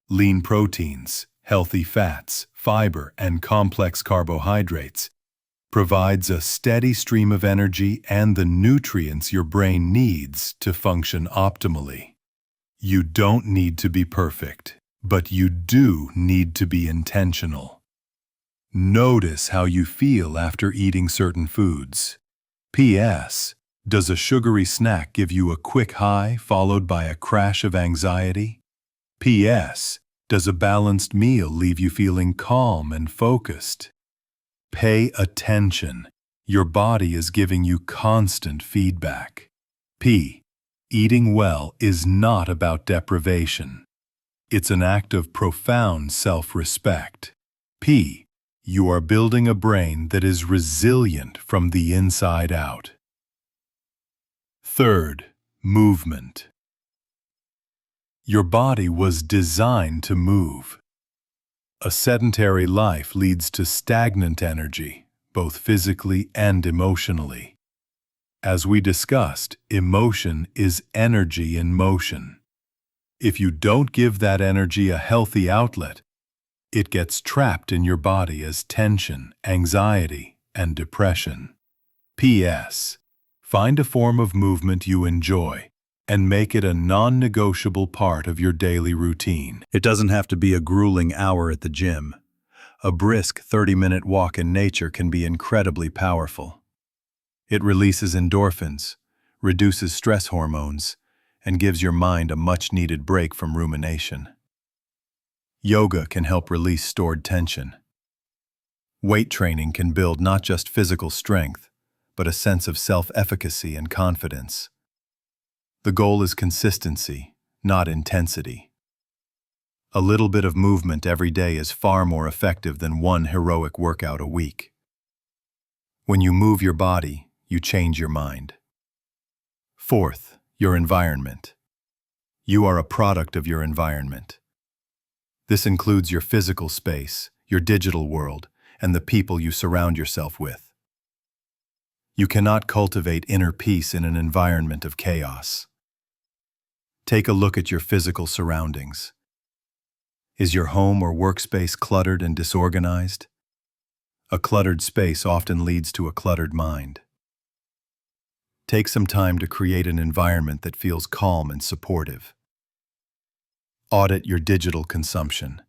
lean proteins, healthy fats, fiber, and complex carbohydrates provides a steady stream of energy and the nutrients your brain needs to function optimally. You don't need to be perfect, but you do need to be intentional. Notice how you feel after eating certain foods. P.S. Does a sugary snack give you a quick high followed by a crash of anxiety? P.S. Does a balanced meal leave you feeling calm and focused? Pay attention. Your body is giving you constant feedback. Eating well is not about deprivation. It's an act of profound self-respect. You are building a brain that is resilient from the inside out. Third, movement. Your body was designed to move. A sedentary life leads to stagnant energy, both physically and emotionally. As we discussed, emotion is energy in motion. If you don't give that energy a healthy outlet, it gets trapped in your body as tension, anxiety, and depression. P.S. Find a form of movement you enjoy and make it a non-negotiable part of your daily routine. It doesn't have to be a grueling hour at the gym. A brisk 30-minute walk in nature can be incredibly powerful. It releases endorphins, reduces stress hormones, and gives your mind a much-needed break from rumination. Yoga can help release stored tension. Weight training can build not just physical strength, but a sense of self-efficacy and confidence. The goal is consistency, not intensity. A little bit of movement every day is far more effective than one heroic workout a week. When you move your body, you change your mind. Fourth, your environment. You are a product of your environment. This includes your physical space, your digital world, and the people you surround yourself with. You cannot cultivate inner peace in an environment of chaos. Take a look at your physical surroundings. Is your home or workspace cluttered and disorganized? A cluttered space often leads to a cluttered mind. Take some time to create an environment that feels calm and supportive. Audit your digital consumption.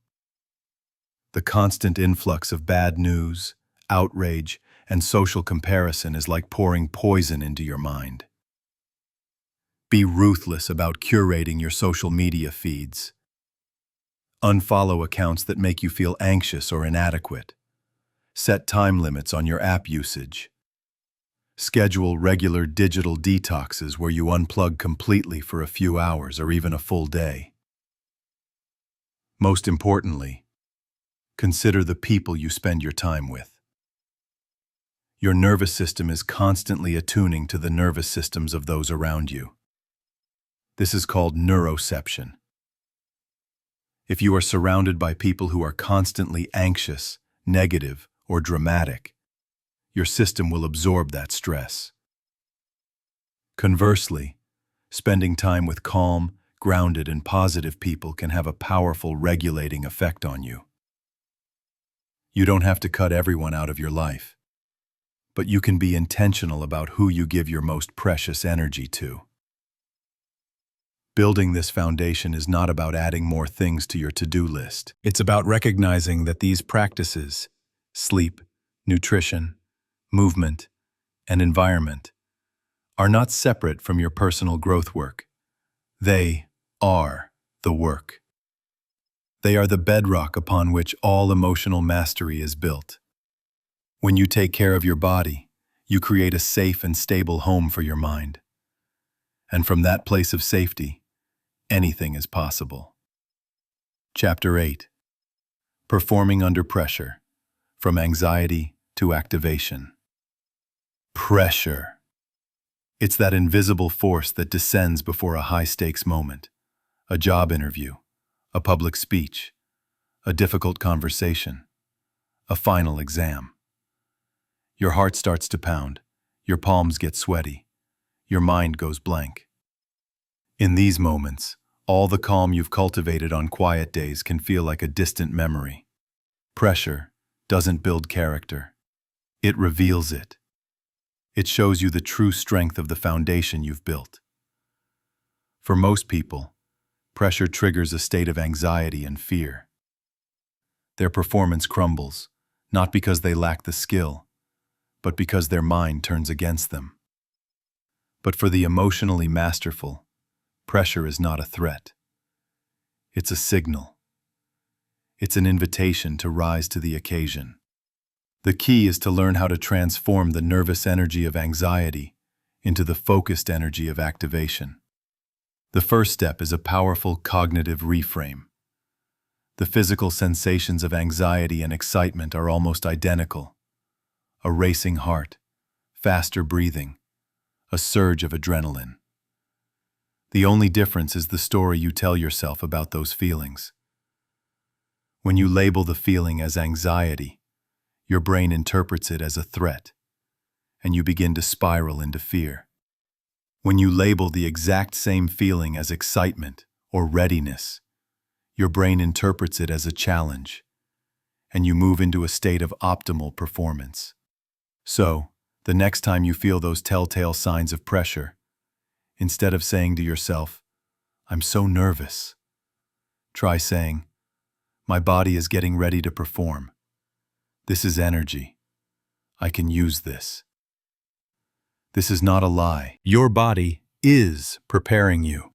The constant influx of bad news, outrage, and social comparison is like pouring poison into your mind. Be ruthless about curating your social media feeds. Unfollow accounts that make you feel anxious or inadequate. Set time limits on your app usage. Schedule regular digital detoxes where you unplug completely for a few hours or even a full day. Most importantly, consider the people you spend your time with. Your nervous system is constantly attuning to the nervous systems of those around you. This is called neuroception. If you are surrounded by people who are constantly anxious, negative, or dramatic, your system will absorb that stress. Conversely, spending time with calm, grounded, and positive people can have a powerful regulating effect on you. You don't have to cut everyone out of your life, but you can be intentional about who you give your most precious energy to. Building this foundation is not about adding more things to your to-do list. It's about recognizing that these practices, sleep, nutrition, movement, and environment, are not separate from your personal growth work. They are the work. They are the bedrock upon which all emotional mastery is built. When you take care of your body, you create a safe and stable home for your mind. And from that place of safety, anything is possible. Chapter 8. Performing under pressure, from anxiety to activation. Pressure. It's that invisible force that descends before a high-stakes moment, a job interview, a public speech, a difficult conversation, a final exam. Your heart starts to pound, your palms get sweaty, your mind goes blank. In these moments, all the calm you've cultivated on quiet days can feel like a distant memory. Pressure doesn't build character. It reveals it. It shows you the true strength of the foundation you've built. For most people, pressure triggers a state of anxiety and fear. Their performance crumbles, not because they lack the skill, but because their mind turns against them. But for the emotionally masterful, pressure is not a threat. It's a signal. It's an invitation to rise to the occasion. The key is to learn how to transform the nervous energy of anxiety into the focused energy of activation. The first step is a powerful cognitive reframe. The physical sensations of anxiety and excitement are almost identical. A racing heart, faster breathing, a surge of adrenaline. The only difference is the story you tell yourself about those feelings. When you label the feeling as anxiety, your brain interprets it as a threat, and you begin to spiral into fear. When you label the exact same feeling as excitement or readiness, your brain interprets it as a challenge, and you move into a state of optimal performance. So, the next time you feel those telltale signs of pressure, instead of saying to yourself, "I'm so nervous," try saying, "My body is getting ready to perform. This is energy. I can use this." This is not a lie. Your body is preparing you.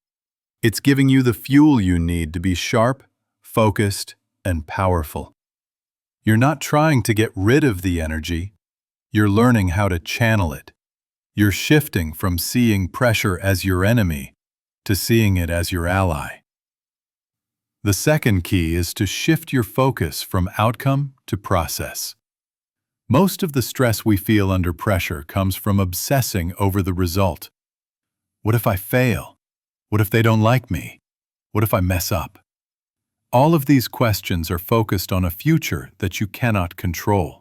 It's giving you the fuel you need to be sharp, focused, and powerful. You're not trying to get rid of the energy. You're learning how to channel it. You're shifting from seeing pressure as your enemy to seeing it as your ally. The second key is to shift your focus from outcome to process. Most of the stress we feel under pressure comes from obsessing over the result. What if I fail? What if they don't like me? What if I mess up? All of these questions are focused on a future that you cannot control.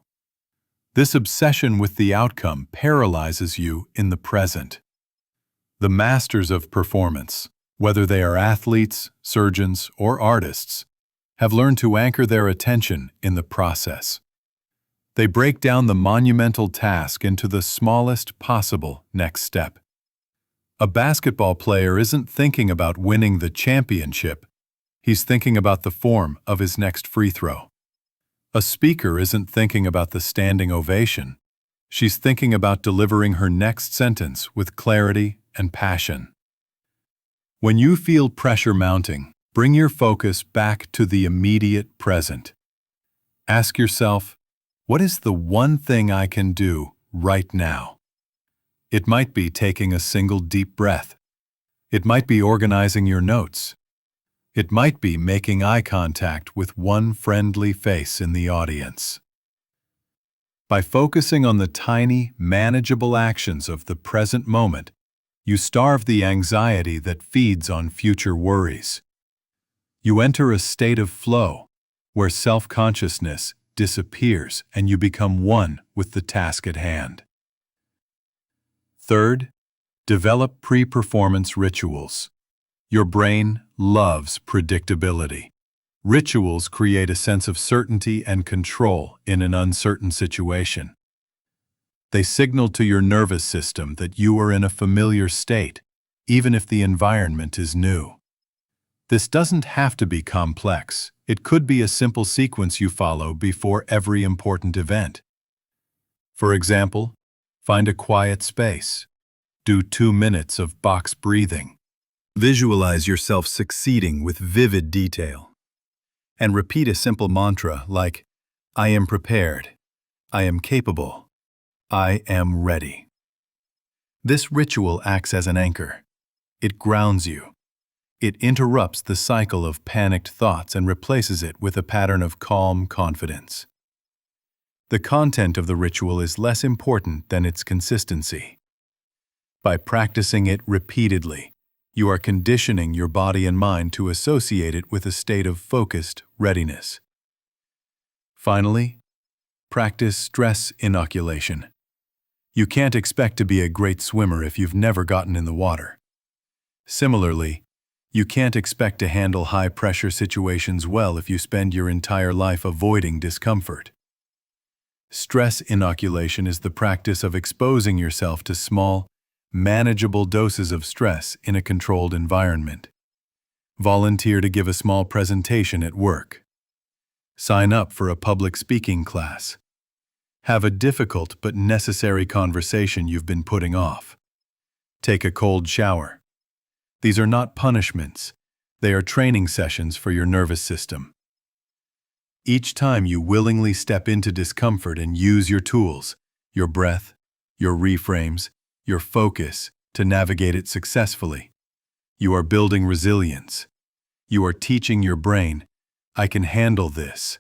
This obsession with the outcome paralyzes you in the present. The masters of performance, whether they are athletes, surgeons, or artists, have learned to anchor their attention in the process. They break down the monumental task into the smallest possible next step. A basketball player isn't thinking about winning the championship. He's thinking about the form of his next free throw. A speaker isn't thinking about the standing ovation. She's thinking about delivering her next sentence with clarity and passion. When you feel pressure mounting, bring your focus back to the immediate present. Ask yourself, what is the one thing I can do right now? It might be taking a single deep breath. It might be organizing your notes. It might be making eye contact with one friendly face in the audience. By focusing on the tiny, manageable actions of the present moment, you starve the anxiety that feeds on future worries. You enter a state of flow, where self-consciousness disappears and you become one with the task at hand. Third, develop pre-performance rituals. Your brain loves predictability. Rituals create a sense of certainty and control in an uncertain situation. They signal to your nervous system that you are in a familiar state, even if the environment is new. This doesn't have to be complex. It could be a simple sequence you follow before every important event. For example, find a quiet space. Do 2 minutes of box breathing. Visualize yourself succeeding with vivid detail. And repeat a simple mantra like, I am prepared, I am capable, I am ready. This ritual acts as an anchor. It grounds you. It interrupts the cycle of panicked thoughts and replaces it with a pattern of calm confidence. The content of the ritual is less important than its consistency. By practicing it repeatedly, you are conditioning your body and mind to associate it with a state of focused readiness. Finally, practice stress inoculation. You can't expect to be a great swimmer if you've never gotten in the water. Similarly, you can't expect to handle high-pressure situations well if you spend your entire life avoiding discomfort. Stress inoculation is the practice of exposing yourself to small, manageable doses of stress in a controlled environment. Volunteer to give a small presentation at work. Sign up for a public speaking class. Have a difficult but necessary conversation you've been putting off. Take a cold shower. These are not punishments. They are training sessions for your nervous system. Each time you willingly step into discomfort and use your tools, your breath, your reframes, your focus to navigate it successfully, you are building resilience. You are teaching your brain, I can handle this.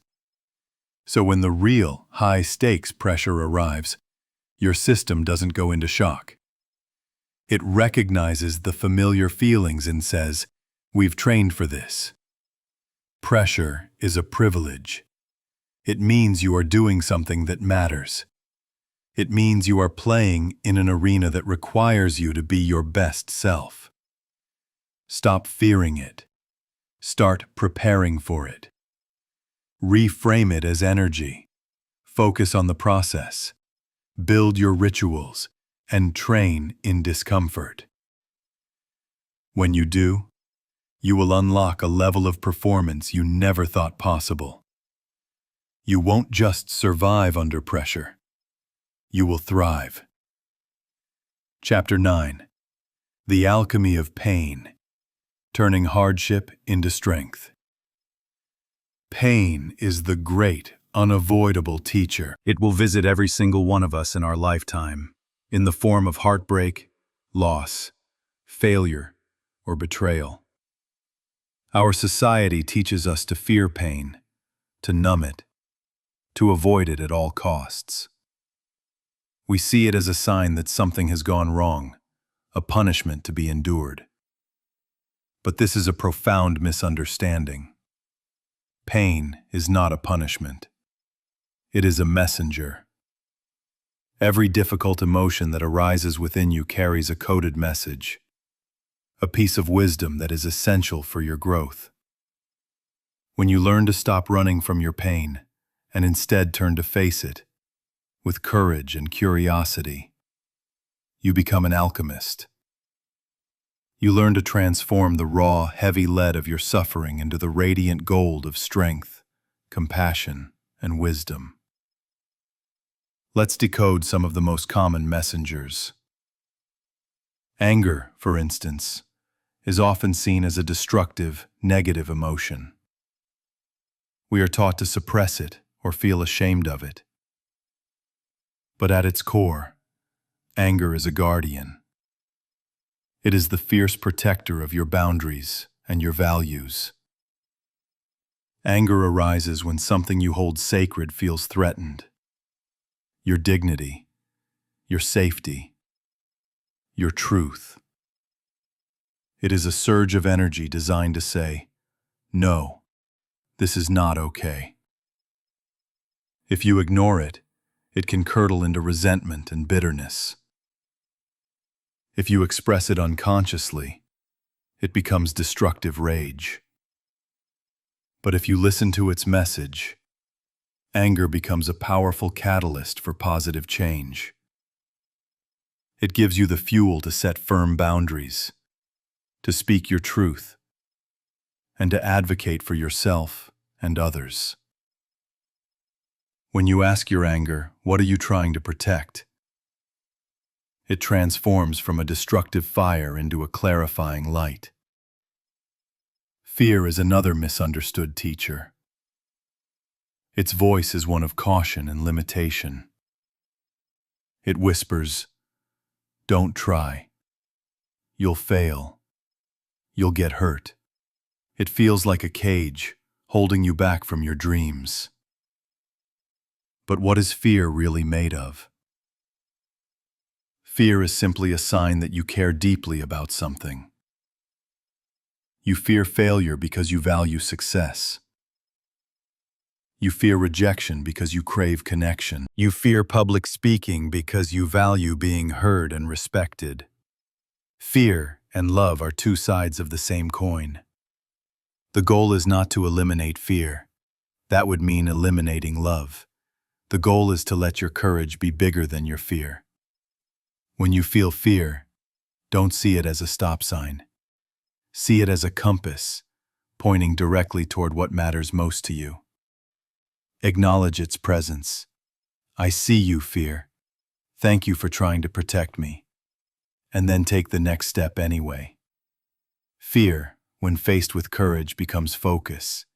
So when the real, high-stakes pressure arrives, your system doesn't go into shock. It recognizes the familiar feelings and says, we've trained for this. Pressure is a privilege. It means you are doing something that matters. It means you are playing in an arena that requires you to be your best self. Stop fearing it. Start preparing for it. Reframe it as energy. Focus on the process. Build your rituals and train in discomfort. When you do, you will unlock a level of performance you never thought possible. You won't just survive under pressure. You will thrive. Chapter 9. The Alchemy of Pain. Turning hardship into strength. Pain is the great, unavoidable teacher. It will visit every single one of us in our lifetime, in the form of heartbreak, loss, failure, or betrayal. Our society teaches us to fear pain, to numb it, to avoid it at all costs. We see it as a sign that something has gone wrong, a punishment to be endured. But this is a profound misunderstanding. Pain is not a punishment. It is a messenger. Every difficult emotion that arises within you carries a coded message, a piece of wisdom that is essential for your growth. When you learn to stop running from your pain and instead turn to face it, with courage and curiosity, you become an alchemist. You learn to transform the raw, heavy lead of your suffering into the radiant gold of strength, compassion, and wisdom. Let's decode some of the most common messengers. Anger, for instance, is often seen as a destructive, negative emotion. We are taught to suppress it or feel ashamed of it. But at its core, anger is a guardian. It is the fierce protector of your boundaries and your values. Anger arises when something you hold sacred feels threatened. Your dignity, your safety, your truth. It is a surge of energy designed to say, no, this is not okay. If you ignore it, it can curdle into resentment and bitterness. If you express it unconsciously, it becomes destructive rage. But if you listen to its message, anger becomes a powerful catalyst for positive change. It gives you the fuel to set firm boundaries, to speak your truth, and to advocate for yourself and others. When you ask your anger, "What are you trying to protect?" it transforms from a destructive fire into a clarifying light. Fear is another misunderstood teacher. Its voice is one of caution and limitation. It whispers, "Don't try. You'll fail. You'll get hurt." It feels like a cage, holding you back from your dreams. But what is fear really made of? Fear is simply a sign that you care deeply about something. You fear failure because you value success. You fear rejection because you crave connection. You fear public speaking because you value being heard and respected. Fear and love are two sides of the same coin. The goal is not to eliminate fear. That would mean eliminating love. The goal is to let your courage be bigger than your fear. When you feel fear, don't see it as a stop sign. See it as a compass, pointing directly toward what matters most to you. Acknowledge its presence. "I see you, fear. Thank you for trying to protect me." And then take the next step anyway. Fear, when faced with courage, becomes focus.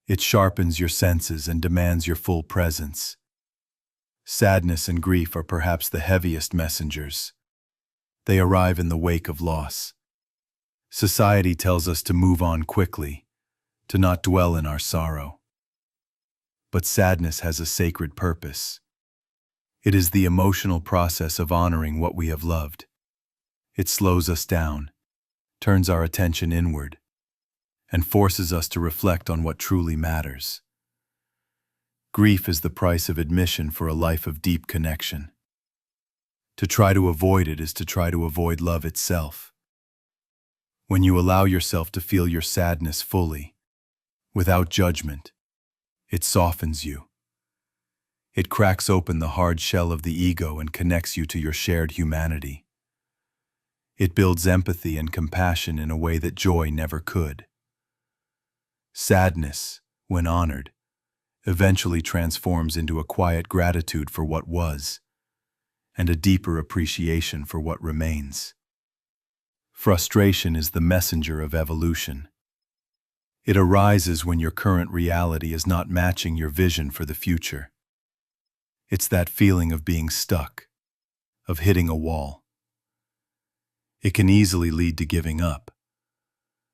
It sharpens your senses and demands your full presence. Sadness and grief are perhaps the heaviest messengers. They arrive in the wake of loss. Society tells us to move on quickly, to not dwell in our sorrow. But sadness has a sacred purpose. It is the emotional process of honoring what we have loved. It slows us down, turns our attention inward, and forces us to reflect on what truly matters. Grief is the price of admission for a life of deep connection. To try to avoid it is to try to avoid love itself. When you allow yourself to feel your sadness fully, without judgment, it softens you. It cracks open the hard shell of the ego and connects you to your shared humanity. It builds empathy and compassion in a way that joy never could. Sadness, when honored, eventually transforms into a quiet gratitude for what was, and a deeper appreciation for what remains. Frustration is the messenger of evolution. It arises when your current reality is not matching your vision for the future. It's that feeling of being stuck, of hitting a wall. It can easily lead to giving up,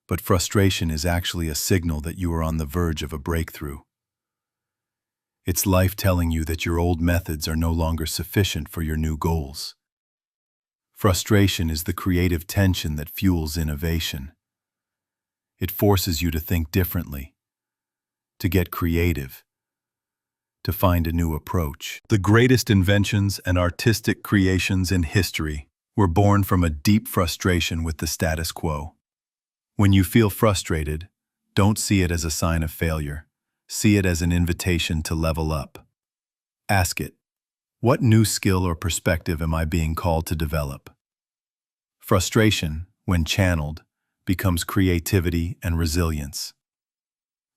but frustration is actually a signal that you are on the verge of a breakthrough. It's life telling you that your old methods are no longer sufficient for your new goals. Frustration is the creative tension that fuels innovation. It forces you to think differently, to get creative, to find a new approach. The greatest inventions and artistic creations in history were born from a deep frustration with the status quo. When you feel frustrated, don't see it as a sign of failure. See it as an invitation to level up. Ask it, what new skill or perspective am I being called to develop? Frustration, when channeled, becomes creativity and resilience.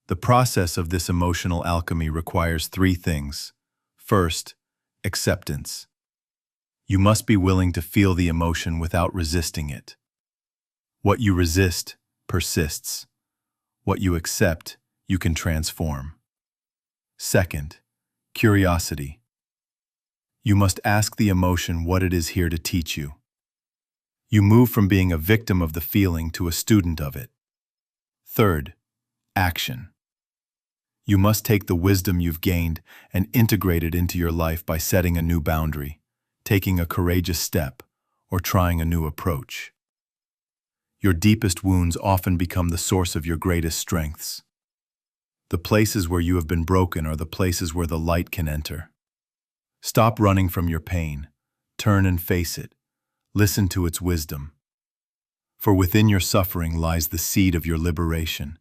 The process of this emotional alchemy requires three things. First, acceptance. You must be willing to feel the emotion without resisting it. What you resist persists. What you accept, you can transform. Second, curiosity. You must ask the emotion what it is here to teach you. You move from being a victim of the feeling to a student of it. Third, action. You must take the wisdom you've gained and integrate it into your life by setting a new boundary, taking a courageous step, or trying a new approach. Your deepest wounds often become the source of your greatest strengths. The places where you have been broken are the places where the light can enter. Stop running from your pain. Turn and face it. Listen to its wisdom. For within your suffering lies the seed of your liberation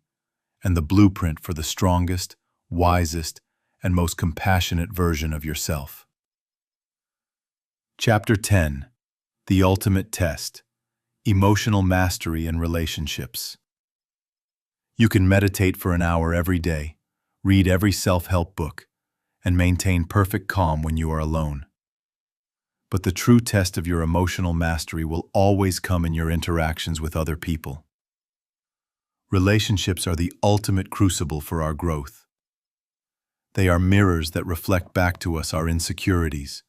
and the blueprint for the strongest, wisest, and most compassionate version of yourself. Chapter 10. The Ultimate Test. Emotional mastery in relationships. You can meditate for an hour every day, read every self-help book, and maintain perfect calm when you are alone. But the true test of your emotional mastery will always come in your interactions with other people. Relationships are the ultimate crucible for our growth. They are mirrors that reflect back to us our insecurities,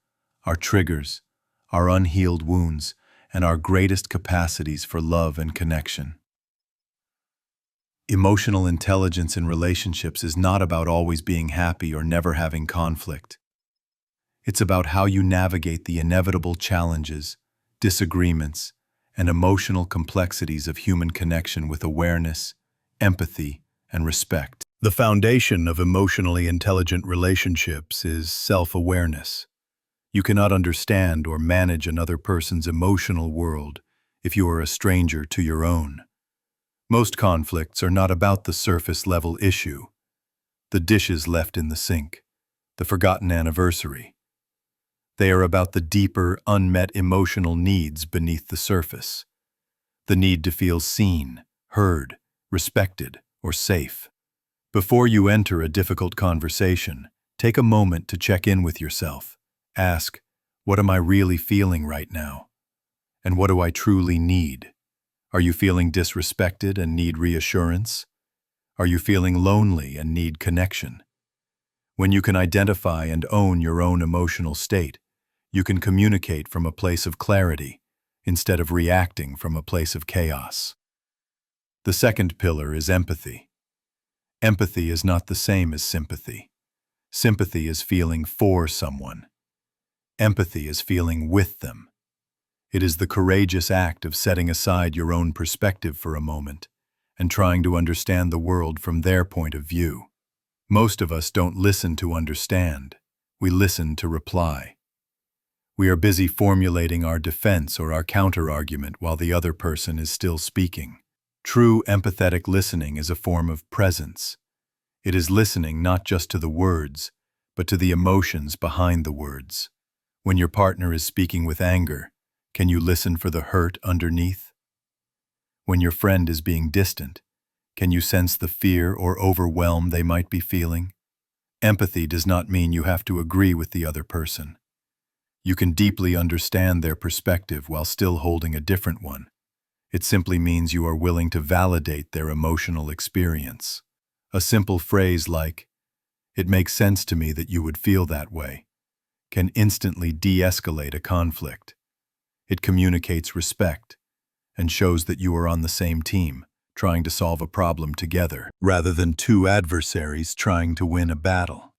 our triggers, our unhealed wounds, and our greatest capacities for love and connection. Emotional intelligence in relationships is not about always being happy or never having conflict. It's about how you navigate the inevitable challenges, disagreements, and emotional complexities of human connection with awareness, empathy, and respect. The foundation of emotionally intelligent relationships is self-awareness. You cannot understand or manage another person's emotional world if you are a stranger to your own. Most conflicts are not about the surface-level issue, the dishes left in the sink, the forgotten anniversary. They are about the deeper, unmet emotional needs beneath the surface. The need to feel seen, heard, respected, or safe. Before you enter a difficult conversation, take a moment to check in with yourself. Ask, what am I really feeling right now? And what do I truly need? Are you feeling disrespected and need reassurance? Are you feeling lonely and need connection? When you can identify and own your own emotional state, you can communicate from a place of clarity instead of reacting from a place of chaos. The second pillar is empathy. Empathy is not the same as sympathy. Sympathy is feeling for someone. Empathy is feeling with them. It is the courageous act of setting aside your own perspective for a moment and trying to understand the world from their point of view. Most of us don't listen to understand. We listen to reply. We are busy formulating our defense or our counter-argument while the other person is still speaking. True empathetic listening is a form of presence. It is listening not just to the words, but to the emotions behind the words. When your partner is speaking with anger, can you listen for the hurt underneath? When your friend is being distant, can you sense the fear or overwhelm they might be feeling? Empathy does not mean you have to agree with the other person. You can deeply understand their perspective while still holding a different one. It simply means you are willing to validate their emotional experience. A simple phrase like, "It makes sense to me that you would feel that way," can instantly de-escalate a conflict. It communicates respect and shows that you are on the same team, trying to solve a problem together, rather than two adversaries trying to win a battle.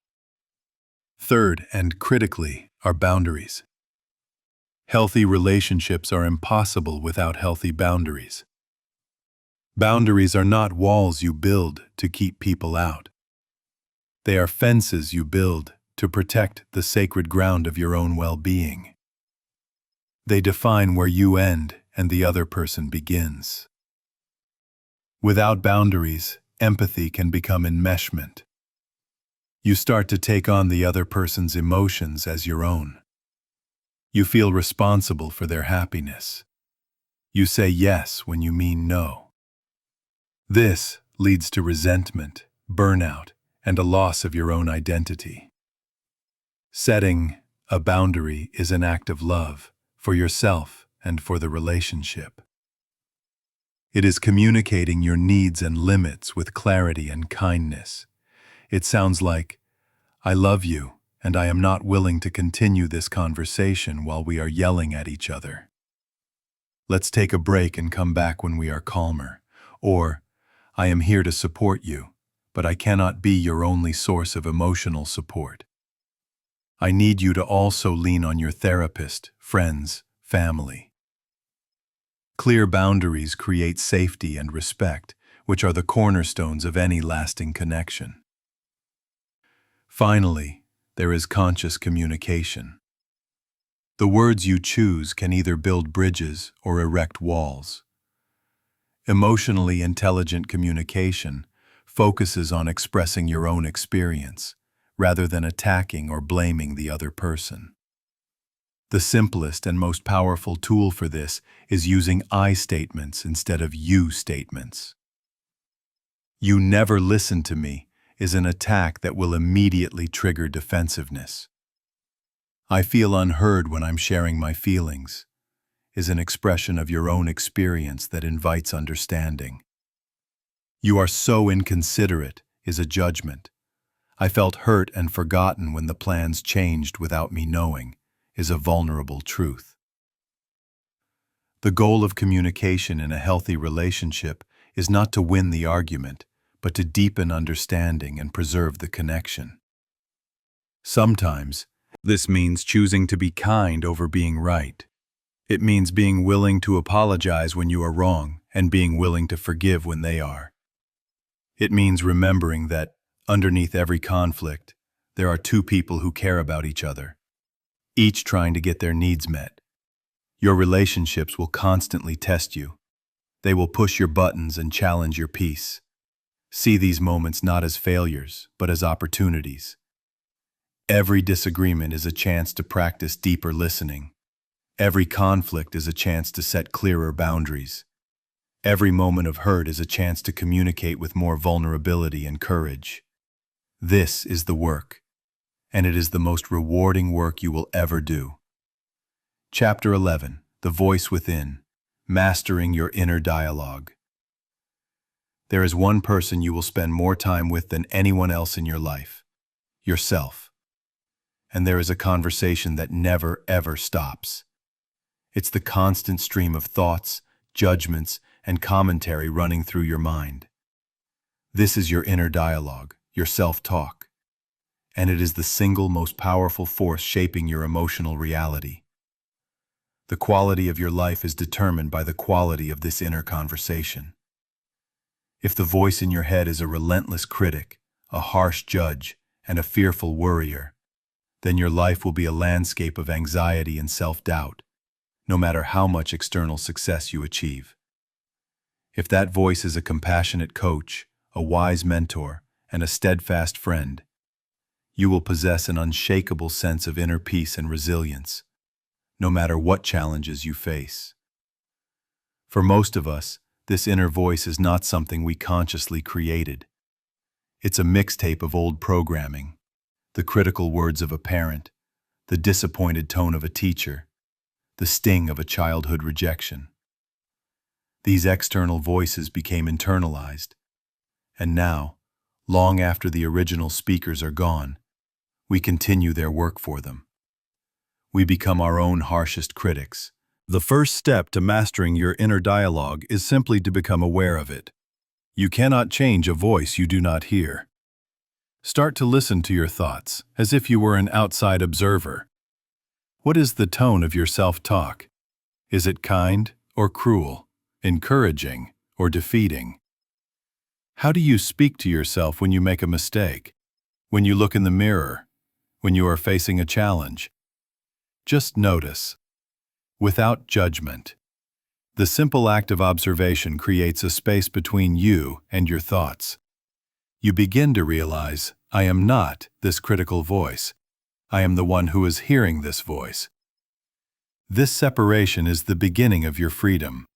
Third, and critically, are boundaries. Healthy relationships are impossible without healthy boundaries. Boundaries are not walls you build to keep people out. They are fences you build to protect the sacred ground of your own well-being. They define where you end and the other person begins. Without boundaries, empathy can become enmeshment. You start to take on the other person's emotions as your own. You feel responsible for their happiness. You say yes when you mean no. This leads to resentment, burnout, and a loss of your own identity. Setting a boundary is an act of love for yourself and for the relationship. It is communicating your needs and limits with clarity and kindness. It sounds like, "I love you, and I am not willing to continue this conversation while we are yelling at each other. Let's take a break and come back when we are calmer." Or, "I am here to support you, but I cannot be your only source of emotional support. I need you to also lean on your therapist, friends, family." Clear boundaries create safety and respect, which are the cornerstones of any lasting connection. Finally, there is conscious communication. The words you choose can either build bridges or erect walls. Emotionally intelligent communication focuses on expressing your own experience, rather than attacking or blaming the other person. The simplest and most powerful tool for this is using I statements instead of you statements. "You never listen to me" is an attack that will immediately trigger defensiveness. "I feel unheard when I'm sharing my feelings" is an expression of your own experience that invites understanding. "You are so inconsiderate" is a judgment. "I felt hurt and forgotten when the plans changed without me knowing" is a vulnerable truth. The goal of communication in a healthy relationship is not to win the argument, but to deepen understanding and preserve the connection. Sometimes, this means choosing to be kind over being right. It means being willing to apologize when you are wrong and being willing to forgive when they are. It means remembering that, underneath every conflict, there are two people who care about each other, each trying to get their needs met. Your relationships will constantly test you. They will push your buttons and challenge your peace. See these moments not as failures, but as opportunities. Every disagreement is a chance to practice deeper listening. Every conflict is a chance to set clearer boundaries. Every moment of hurt is a chance to communicate with more vulnerability and courage. This is the work, and it is the most rewarding work you will ever do. Chapter 11, The Voice Within, Mastering Your Inner Dialogue. There is one person you will spend more time with than anyone else in your life, yourself. And there is a conversation that never, ever stops. It's the constant stream of thoughts, judgments, and commentary running through your mind. This is your inner dialogue, your self-talk, and it is the single most powerful force shaping your emotional reality. The quality of your life is determined by the quality of this inner conversation. If the voice in your head is a relentless critic, a harsh judge, and a fearful worrier, then your life will be a landscape of anxiety and self-doubt, no matter how much external success you achieve. If that voice is a compassionate coach, a wise mentor, and a steadfast friend, you will possess an unshakable sense of inner peace and resilience, no matter what challenges you face. For most of us, this inner voice is not something we consciously created. It's a mixtape of old programming, the critical words of a parent, the disappointed tone of a teacher, the sting of a childhood rejection. These external voices became internalized, and now, long after the original speakers are gone, we continue their work for them. We become our own harshest critics. The first step to mastering your inner dialogue is simply to become aware of it. You cannot change a voice you do not hear. Start to listen to your thoughts as if you were an outside observer. What is the tone of your self-talk? Is it kind or cruel, encouraging or defeating? How do you speak to yourself when you make a mistake, when you look in the mirror, when you are facing a challenge? Just notice, without judgment. The simple act of observation creates a space between you and your thoughts. You begin to realize, I am not this critical voice. I am the one who is hearing this voice. This separation is the beginning of your freedom.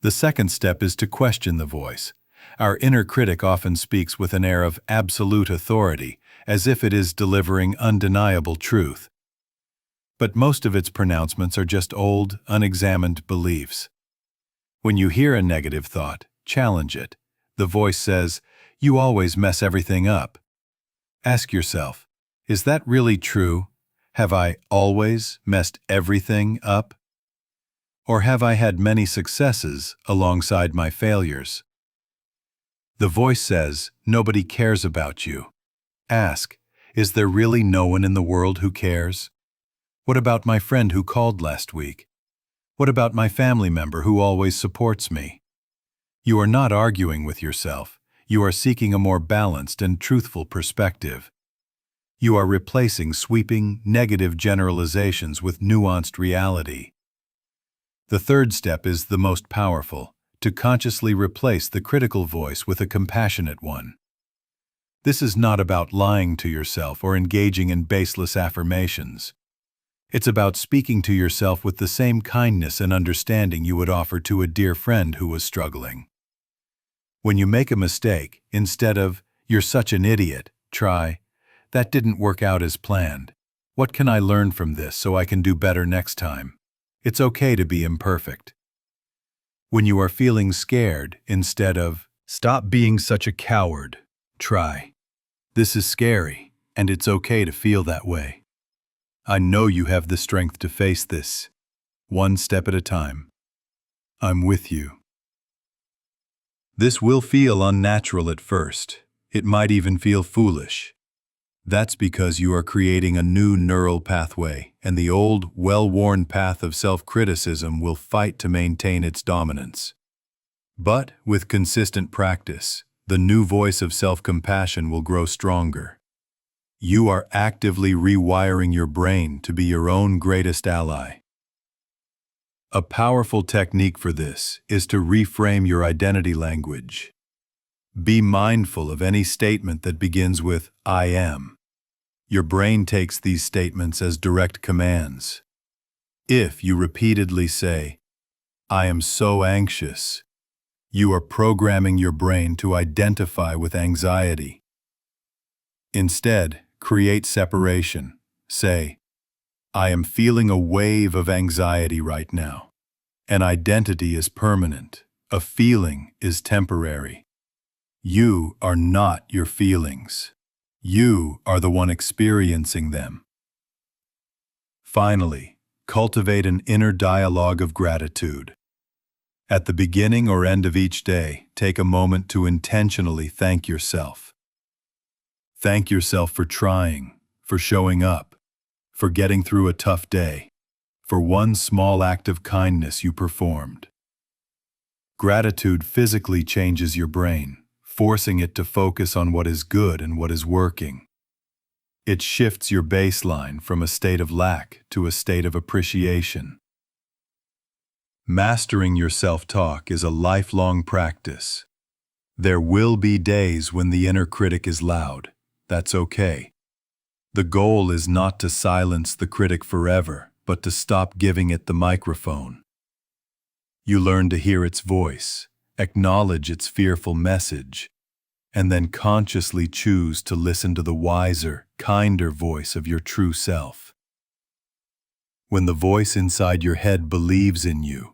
The second step is to question the voice. Our inner critic often speaks with an air of absolute authority, as if it is delivering undeniable truth. But most of its pronouncements are just old, unexamined beliefs. When you hear a negative thought, challenge it. The voice says, "You always mess everything up." Ask yourself, is that really true? Have I always messed everything up? Or have I had many successes alongside my failures? The voice says, nobody cares about you. Ask, is there really no one in the world who cares? What about my friend who called last week? What about my family member who always supports me? You are not arguing with yourself. You are seeking a more balanced and truthful perspective. You are replacing sweeping, negative generalizations with nuanced reality. The third step is the most powerful, to consciously replace the critical voice with a compassionate one. This is not about lying to yourself or engaging in baseless affirmations. It's about speaking to yourself with the same kindness and understanding you would offer to a dear friend who was struggling. When you make a mistake, instead of, "You're such an idiot," try, "That didn't work out as planned. What can I learn from this so I can do better next time?" It's okay to be imperfect. When you are feeling scared, instead of, "Stop being such a coward," try, "This is scary, and it's okay to feel that way. I know you have the strength to face this. One step at a time. I'm with you." This will feel unnatural at first. It might even feel foolish. That's because you are creating a new neural pathway, and the old, well-worn path of self-criticism will fight to maintain its dominance. But with consistent practice, the new voice of self-compassion will grow stronger. You are actively rewiring your brain to be your own greatest ally. A powerful technique for this is to reframe your identity language. Be mindful of any statement that begins with "I am." Your brain takes these statements as direct commands. If you repeatedly say, "I am so anxious," you are programming your brain to identify with anxiety. Instead, create separation. Say, "I am feeling a wave of anxiety right now." An identity is permanent. A feeling is temporary. You are not your feelings. You are the one experiencing them. Finally, cultivate an inner dialogue of gratitude. At the beginning or end of each day, take a moment to intentionally thank yourself. Thank yourself for trying, for showing up, for getting through a tough day, for one small act of kindness you performed. Gratitude physically changes your brain, forcing it to focus on what is good and what is working. It shifts your baseline from a state of lack to a state of appreciation. Mastering your self-talk is a lifelong practice. There will be days when the inner critic is loud. That's okay. The goal is not to silence the critic forever, but to stop giving it the microphone. You learn to hear its voice, acknowledge its fearful message, and then consciously choose to listen to the wiser, kinder voice of your true self. When the voice inside your head believes in you,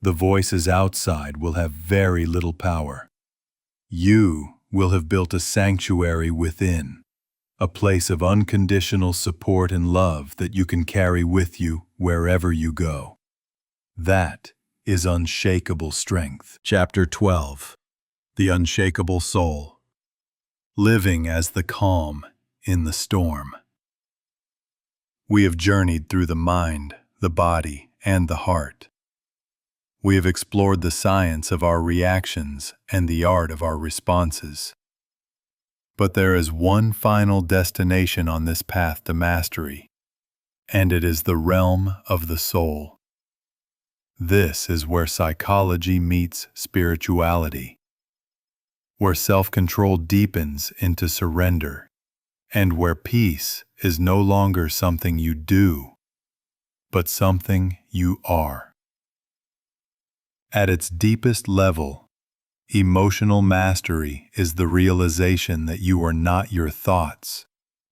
the voices outside will have very little power. You will have built a sanctuary within, a place of unconditional support and love that you can carry with you wherever you go. That is unshakable strength. Chapter 12. The Unshakable Soul. Living as the calm in the storm. We have journeyed through the mind, the body, and the heart. We have explored the science of our reactions and the art of our responses. But there is one final destination on this path to mastery, and it is the realm of the soul. This is where psychology meets spirituality, where self-control deepens into surrender, and where peace is no longer something you do, but something you are. At its deepest level, emotional mastery is the realization that you are not your thoughts,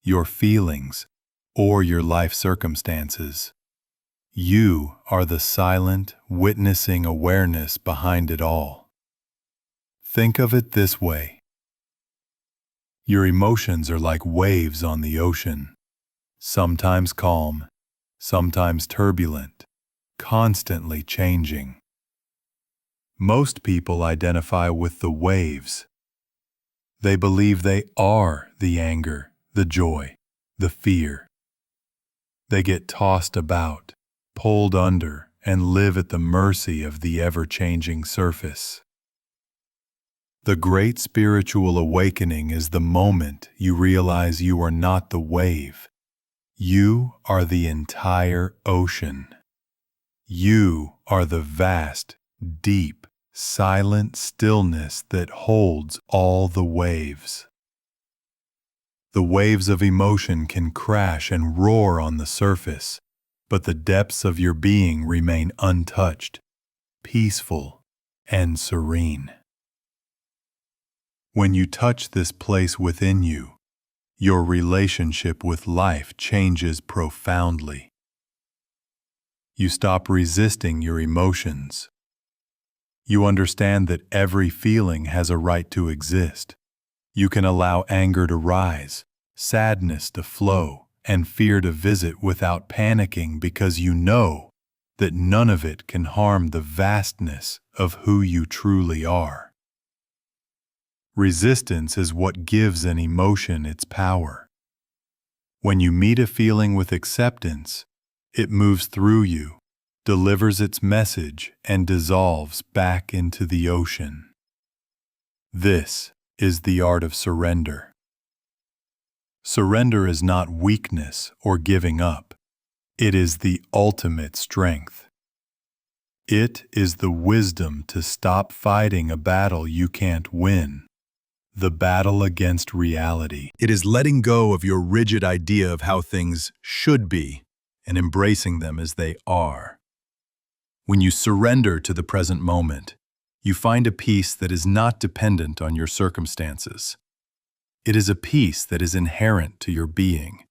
your feelings, or your life circumstances. You are the silent, witnessing awareness behind it all. Think of it this way. Your emotions are like waves on the ocean, sometimes calm, sometimes turbulent, constantly changing. Most people identify with the waves. They believe they are the anger, the joy, the fear. They get tossed about, pulled under, and live at the mercy of the ever-changing surface. The great spiritual awakening is the moment you realize you are not the wave. You are the entire ocean. You are the vast, deep, silent stillness that holds all the waves. The waves of emotion can crash and roar on the surface, but the depths of your being remain untouched, peaceful, and serene. When you touch this place within you, your relationship with life changes profoundly. You stop resisting your emotions. You understand that every feeling has a right to exist. You can allow anger to rise, sadness to flow, and fear to visit without panicking because you know that none of it can harm the vastness of who you truly are. Resistance is what gives an emotion its power. When you meet a feeling with acceptance, it moves through you, delivers its message, and dissolves back into the ocean. This is the art of surrender. Surrender is not weakness or giving up. It is the ultimate strength. It is the wisdom to stop fighting a battle you can't win, the battle against reality. It is letting go of your rigid idea of how things should be and embracing them as they are. When you surrender to the present moment, you find a peace that is not dependent on your circumstances. It is a peace that is inherent to your being.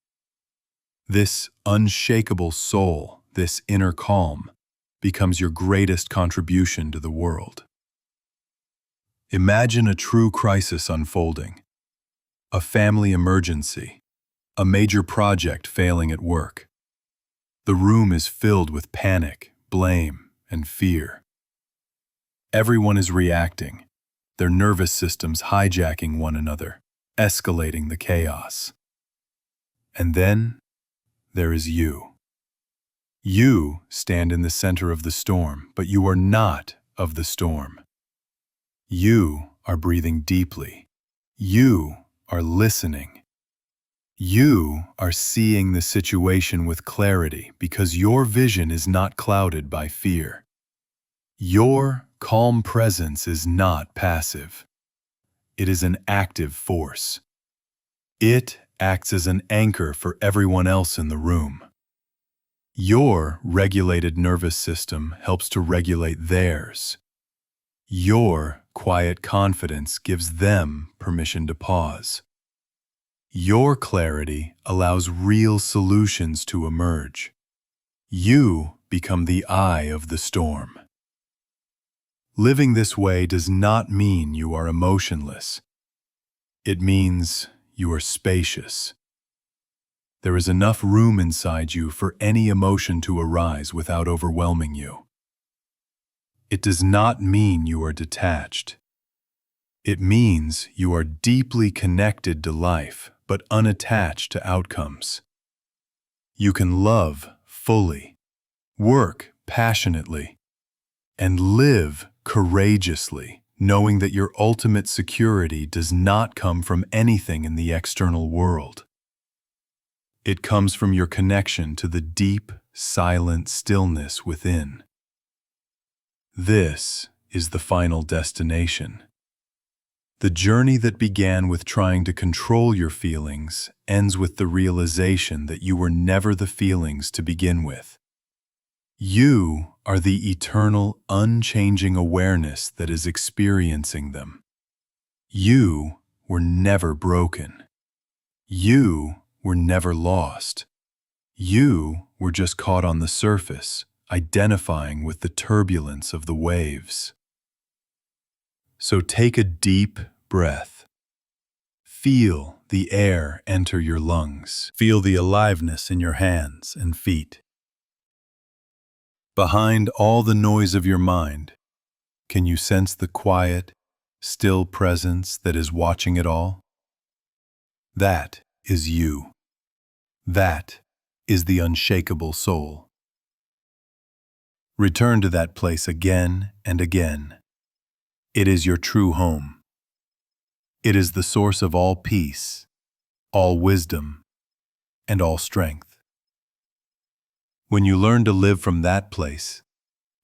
This unshakable soul, this inner calm, becomes your greatest contribution to the world. Imagine a true crisis unfolding, a family emergency, a major project failing at work. The room is filled with panic, blame, and fear. Everyone is reacting, their nervous systems hijacking one another, escalating the chaos. And then there is you. You stand in the center of the storm, but you are not of the storm. You are breathing deeply. You are listening. You are seeing the situation with clarity because your vision is not clouded by fear. Your calm presence is not passive. It is an active force. It acts as an anchor for everyone else in the room. Your regulated nervous system helps to regulate theirs. Your quiet confidence gives them permission to pause. Your clarity allows real solutions to emerge. You become the eye of the storm. Living this way does not mean you are emotionless. It means you are spacious. There is enough room inside you for any emotion to arise without overwhelming you. It does not mean you are detached. It means you are deeply connected to life, but unattached to outcomes. You can love fully, work passionately, and live courageously, knowing that your ultimate security does not come from anything in the external world. It comes from your connection to the deep, silent stillness within. This is the final destination. The journey that began with trying to control your feelings ends with the realization that you were never the feelings to begin with. You are the eternal, unchanging awareness that is experiencing them. You were never broken. You were never lost. You were just caught on the surface, identifying with the turbulence of the waves. So take a deep breath. Feel the air enter your lungs. Feel the aliveness in your hands and feet. Behind all the noise of your mind, can you sense the quiet, still presence that is watching it all? That is you. That is the unshakable soul. Return to that place again and again. It is your true home. It is the source of all peace, all wisdom, and all strength. When you learn to live from that place,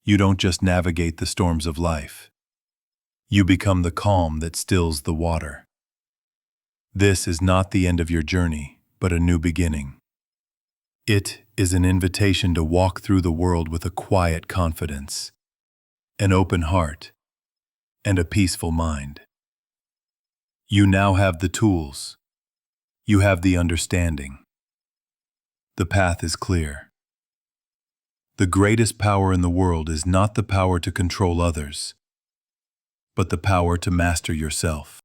you don't just navigate the storms of life. You become the calm that stills the water. This is not the end of your journey, but a new beginning. It is an invitation to walk through the world with a quiet confidence, an open heart, and a peaceful mind. You now have the tools. You have the understanding. The path is clear. The greatest power in the world is not the power to control others, but the power to master yourself.